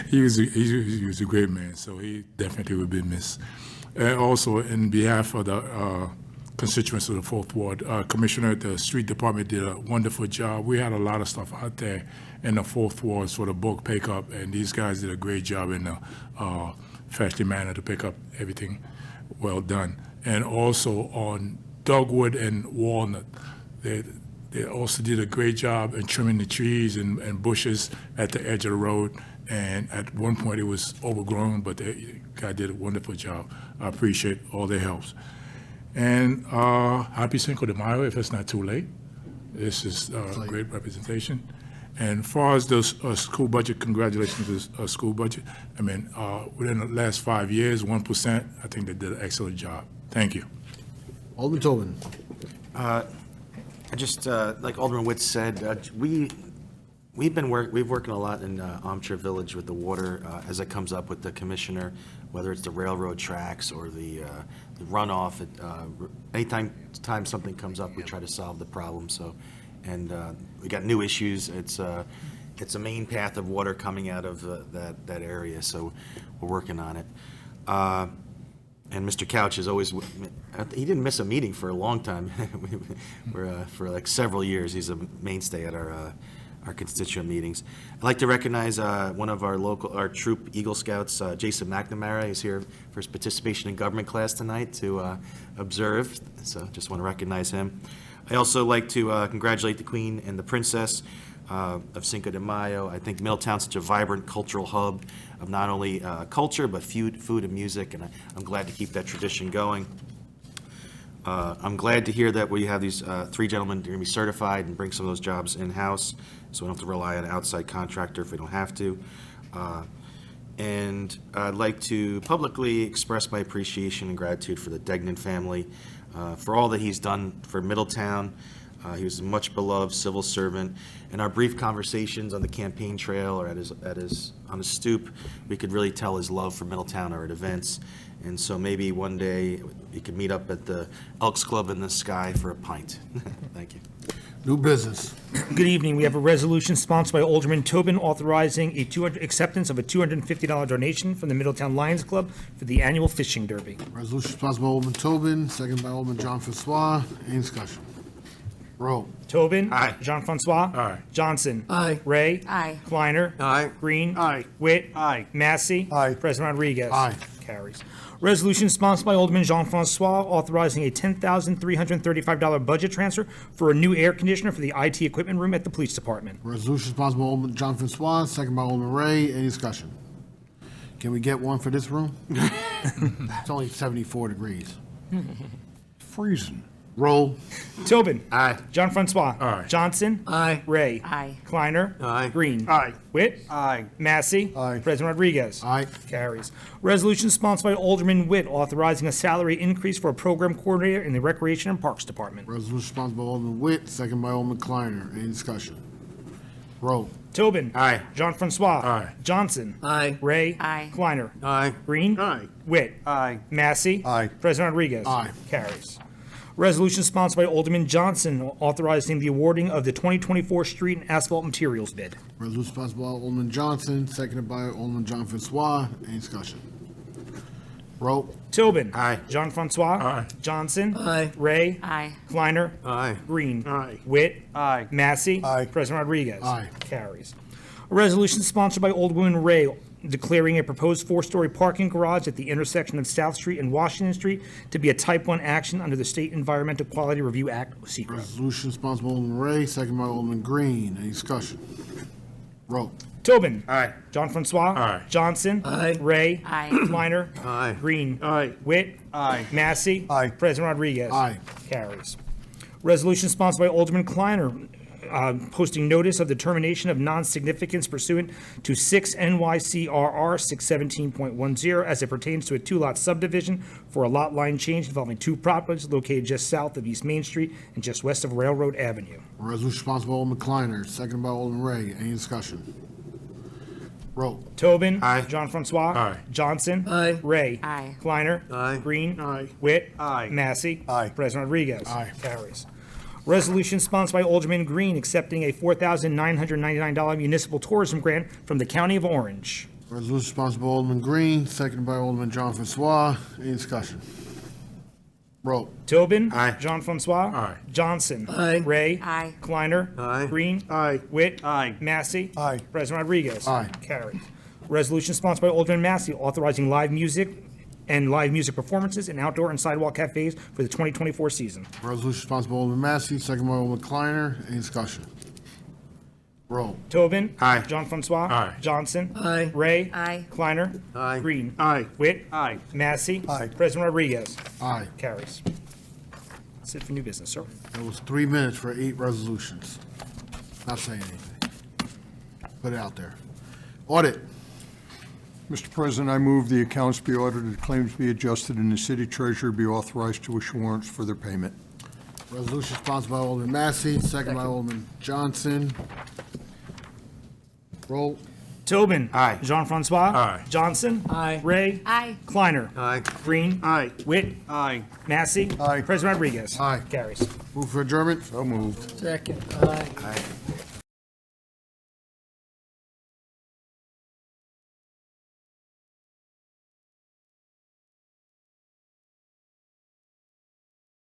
[SPEAKER 19] He was a great man, so he definitely would be missed. And also, in behalf of the constituents of the Fourth Ward, Commissioner, the street department did a wonderful job. We had a lot of stuff out there in the Fourth Ward for the bulk pickup, and these guys did a great job in a fastly manner to pick up everything well done. And also on Dogwood and Walnut, they also did a great job in trimming the trees and bushes at the edge of the road. And at one point it was overgrown, but the guy did a wonderful job. I appreciate all their helps. And happy Cinco de Mayo, if it's not too late. This is great representation. And as far as the school budget, congratulations to the school budget. I mean, within the last 5 years, 1%, I think they did an excellent job. Thank you.
[SPEAKER 1] Alderman Tobin.
[SPEAKER 20] I just, like Alderman Witt said, we've working a lot in Armchair Village with the water as it comes up with the commissioner, whether it's the railroad tracks or the runoff. Anytime something comes up, we try to solve the problem. So, and we got new issues. It's a main path of water coming out of that area, so we're working on it. And Mr. Couch is always, he didn't miss a meeting for a long time. For like several years, he's a mainstay at our constituent meetings. I'd like to recognize one of our troop Eagle Scouts, Jason McNamara. He's here for his participation in government class tonight to observe, so just want to recognize him. I also like to congratulate the Queen and the Princess of Cinco de Mayo. I think Middletown's such a vibrant cultural hub of not only culture, but food and music, and I'm glad to keep that tradition going. I'm glad to hear that we have these 3 gentlemen who are going to be certified and bring some of those jobs in-house, so we don't have to rely on an outside contractor if we don't have to. And I'd like to publicly express my appreciation and gratitude for the Degnan family, for all that he's done for Middletown. He was a much beloved civil servant. In our brief conversations on the campaign trail or on his stoop, we could really tell his love for Middletown or at events. And so maybe one day we could meet up at the Elks Club in the Sky for a pint. Thank you.
[SPEAKER 1] New business.
[SPEAKER 2] Good evening. We have a resolution sponsored by Alderman Tobin authorizing acceptance of a $250 donation from the Middletown Lions Club for the annual fishing derby.
[SPEAKER 1] Resolution sponsored by Alderman Tobin, second by Alderman John Francois. Any discussion? Roll.
[SPEAKER 2] Tobin.
[SPEAKER 20] Aye.
[SPEAKER 2] Jean-Francois.
[SPEAKER 19] Aye.
[SPEAKER 2] Johnson.
[SPEAKER 18] Aye.
[SPEAKER 2] Ray.
[SPEAKER 17] Aye.
[SPEAKER 2] Kleiner.
[SPEAKER 13] Aye.
[SPEAKER 2] Green.
[SPEAKER 12] Aye.
[SPEAKER 2] Witt.
[SPEAKER 15] Aye.
[SPEAKER 2] Massey.
[SPEAKER 16] Aye.
[SPEAKER 2] President Rodriguez.
[SPEAKER 1] Aye.
[SPEAKER 2] Carries. Resolution sponsored by Alderman Jean-Francois authorizing a $10,335 budget transfer for a new air conditioner for the IT equipment room at the police department.
[SPEAKER 1] Resolution sponsored by Alderman John Francois, second by Alderman Ray. Any discussion? Can we get one for this room? It's only 74 degrees.
[SPEAKER 16] Freezing.
[SPEAKER 1] Roll.
[SPEAKER 2] Tobin.
[SPEAKER 20] Aye.
[SPEAKER 2] Jean-Francois.
[SPEAKER 19] Aye.
[SPEAKER 2] Johnson.
[SPEAKER 18] Aye.
[SPEAKER 2] Ray.
[SPEAKER 17] Aye.
[SPEAKER 2] Kleiner.
[SPEAKER 13] Aye.
[SPEAKER 2] Green.
[SPEAKER 12] Aye.
[SPEAKER 2] Witt.
[SPEAKER 15] Aye.
[SPEAKER 2] Massey.
[SPEAKER 16] Aye.
[SPEAKER 2] President Rodriguez.
[SPEAKER 1] Aye.
[SPEAKER 2] Carries. Resolution sponsored by Alderman Witt authorizing a salary increase for a program coordinator in the Recreation and Parks Department.
[SPEAKER 1] Resolution sponsored by Alderman Witt, second by Alderman Kleiner. Any discussion? Roll.
[SPEAKER 2] Tobin.
[SPEAKER 20] Aye.
[SPEAKER 2] Jean-Francois.
[SPEAKER 19] Aye.
[SPEAKER 2] Johnson.
[SPEAKER 18] Aye.
[SPEAKER 2] Ray.
[SPEAKER 17] Aye.
[SPEAKER 2] Kleiner.
[SPEAKER 13] Aye.
[SPEAKER 2] Green.
[SPEAKER 12] Aye.
[SPEAKER 2] Witt.
[SPEAKER 15] Aye.
[SPEAKER 2] Massey.
[SPEAKER 16] Aye.
[SPEAKER 2] President Rodriguez.
[SPEAKER 1] Aye.
[SPEAKER 2] Carries. Resolution sponsored by Alderman Johnson authorizing the awarding of the 2024 street and asphalt materials bid.
[SPEAKER 1] Resolution sponsored by Alderman Johnson, seconded by Alderman John Francois. Any discussion? Roll.
[SPEAKER 2] Tobin.
[SPEAKER 20] Aye.
[SPEAKER 2] Jean-Francois.
[SPEAKER 19] Aye.
[SPEAKER 2] Johnson.
[SPEAKER 18] Aye.
[SPEAKER 2] Ray.
[SPEAKER 17] Aye.
[SPEAKER 2] Kleiner.
[SPEAKER 13] Aye.
[SPEAKER 2] Green.
[SPEAKER 12] Aye.
[SPEAKER 2] Witt.
[SPEAKER 15] Aye.
[SPEAKER 2] Massey.
[SPEAKER 16] Aye.
[SPEAKER 2] President Rodriguez.
[SPEAKER 1] Aye.
[SPEAKER 2] Carries. A resolution sponsored by Alderwoman Ray declaring a proposed 4-story parking garage at the intersection of South Street and Washington Street to be a Type 1 action under the State Environmental Quality Review Act, secret.
[SPEAKER 1] Resolution sponsored by Alderman Ray, second by Alderman Green. Any discussion? Roll.
[SPEAKER 2] Tobin.
[SPEAKER 20] Aye.
[SPEAKER 2] Jean-Francois.
[SPEAKER 19] Aye.
[SPEAKER 2] Johnson.
[SPEAKER 18] Aye.
[SPEAKER 2] Ray.
[SPEAKER 17] Aye.
[SPEAKER 2] Kleiner.
[SPEAKER 13] Aye.
[SPEAKER 2] Green.
[SPEAKER 12] Aye.
[SPEAKER 2] Witt.
[SPEAKER 15] Aye.
[SPEAKER 2] Massey.
[SPEAKER 16] Aye.
[SPEAKER 2] President Rodriguez.
[SPEAKER 1] Aye.
[SPEAKER 2] Carries. Resolution sponsored by Alderman Kleiner posting notice of the termination of non-significance pursuant to 6 NYCRR 617.10 as it pertains to a 2-lot subdivision for a lot line change involving 2 properties located just south of East Main Street and just west of Railroad Avenue.
[SPEAKER 1] Resolution sponsored by Alderman Kleiner, second by Alderman Ray. Any discussion? Roll.
[SPEAKER 2] Tobin.
[SPEAKER 1] Aye.
[SPEAKER 2] John Francois.
[SPEAKER 19] Aye.
[SPEAKER 2] Johnson.
[SPEAKER 18] Aye.
[SPEAKER 2] Ray.
[SPEAKER 17] Aye.
[SPEAKER 2] Kleiner.
[SPEAKER 13] Aye.
[SPEAKER 2] Green.
[SPEAKER 12] Aye.
[SPEAKER 2] Witt.
[SPEAKER 15] Aye.
[SPEAKER 2] Massey.
[SPEAKER 16] Aye.
[SPEAKER 2] President Rodriguez.
[SPEAKER 1] Aye.
[SPEAKER 2] Carries. Resolution sponsored by Alderman Green accepting a $4,999 municipal tourism grant from the County of Orange.
[SPEAKER 1] Resolution sponsored by Alderman Green, seconded by Alderman John Francois. Any discussion? Roll.
[SPEAKER 2] Tobin.
[SPEAKER 1] Aye.
[SPEAKER 2] John Francois.
[SPEAKER 19] Aye.
[SPEAKER 2] Johnson.
[SPEAKER 18] Aye.
[SPEAKER 2] Ray.
[SPEAKER 17] Aye.
[SPEAKER 2] Kleiner.
[SPEAKER 13] Aye.
[SPEAKER 2] Green.
[SPEAKER 12] Aye.
[SPEAKER 2] Witt.
[SPEAKER 15] Aye.
[SPEAKER 2] Massey.
[SPEAKER 16] Aye.
[SPEAKER 2] President Rodriguez.
[SPEAKER 1] Aye.
[SPEAKER 2] Carries. Resolution sponsored by Alderman Massey authorizing live music performances in outdoor and sidewalk cafes for the 2024 season.
[SPEAKER 1] Resolution sponsored by Alderman Massey, seconded by Alderman Kleiner. Any discussion? Roll.
[SPEAKER 2] Tobin.
[SPEAKER 1] Aye.
[SPEAKER 2] John Francois.
[SPEAKER 19] Aye.
[SPEAKER 2] Johnson.
[SPEAKER 18] Aye.
[SPEAKER 2] Ray.
[SPEAKER 17] Aye.
[SPEAKER 2] Kleiner.
[SPEAKER 13] Aye.
[SPEAKER 2] Green.
[SPEAKER 12] Aye.
[SPEAKER 2] Witt.
[SPEAKER 15] Aye.
[SPEAKER 2] Massey.
[SPEAKER 16] Aye.
[SPEAKER 2] President Rodriguez.
[SPEAKER 1] Aye.
[SPEAKER 2] Carries. That's it for new business, sir.
[SPEAKER 1] It was 3 minutes for 8 resolutions. Not saying anything. Put it out there. Audit.
[SPEAKER 16] Mr. President, I move the accounts be audited, claims be adjusted, and the city treasurer be authorized to issue warrants for their payment.
[SPEAKER 1] Resolution sponsored by Alderman Massey, seconded by Alderman Johnson. Roll.
[SPEAKER 2] Tobin.
[SPEAKER 1] Aye.
[SPEAKER 2] Jean Francois.
[SPEAKER 19] Aye.
[SPEAKER 2] Johnson.
[SPEAKER 18] Aye.
[SPEAKER 2] Ray.
[SPEAKER 17] Aye.
[SPEAKER 2] Kleiner.
[SPEAKER 13] Aye.
[SPEAKER 2] Green.
[SPEAKER 12] Aye.
[SPEAKER 2] Witt.
[SPEAKER 15] Aye.
[SPEAKER 2] Massey.
[SPEAKER 16] Aye.
[SPEAKER 2] President Rodriguez.
[SPEAKER 1] Aye.
[SPEAKER 2] Carries.
[SPEAKER 1] Move for adjournment.
[SPEAKER 16] So moved.
[SPEAKER 18] Second. Aye.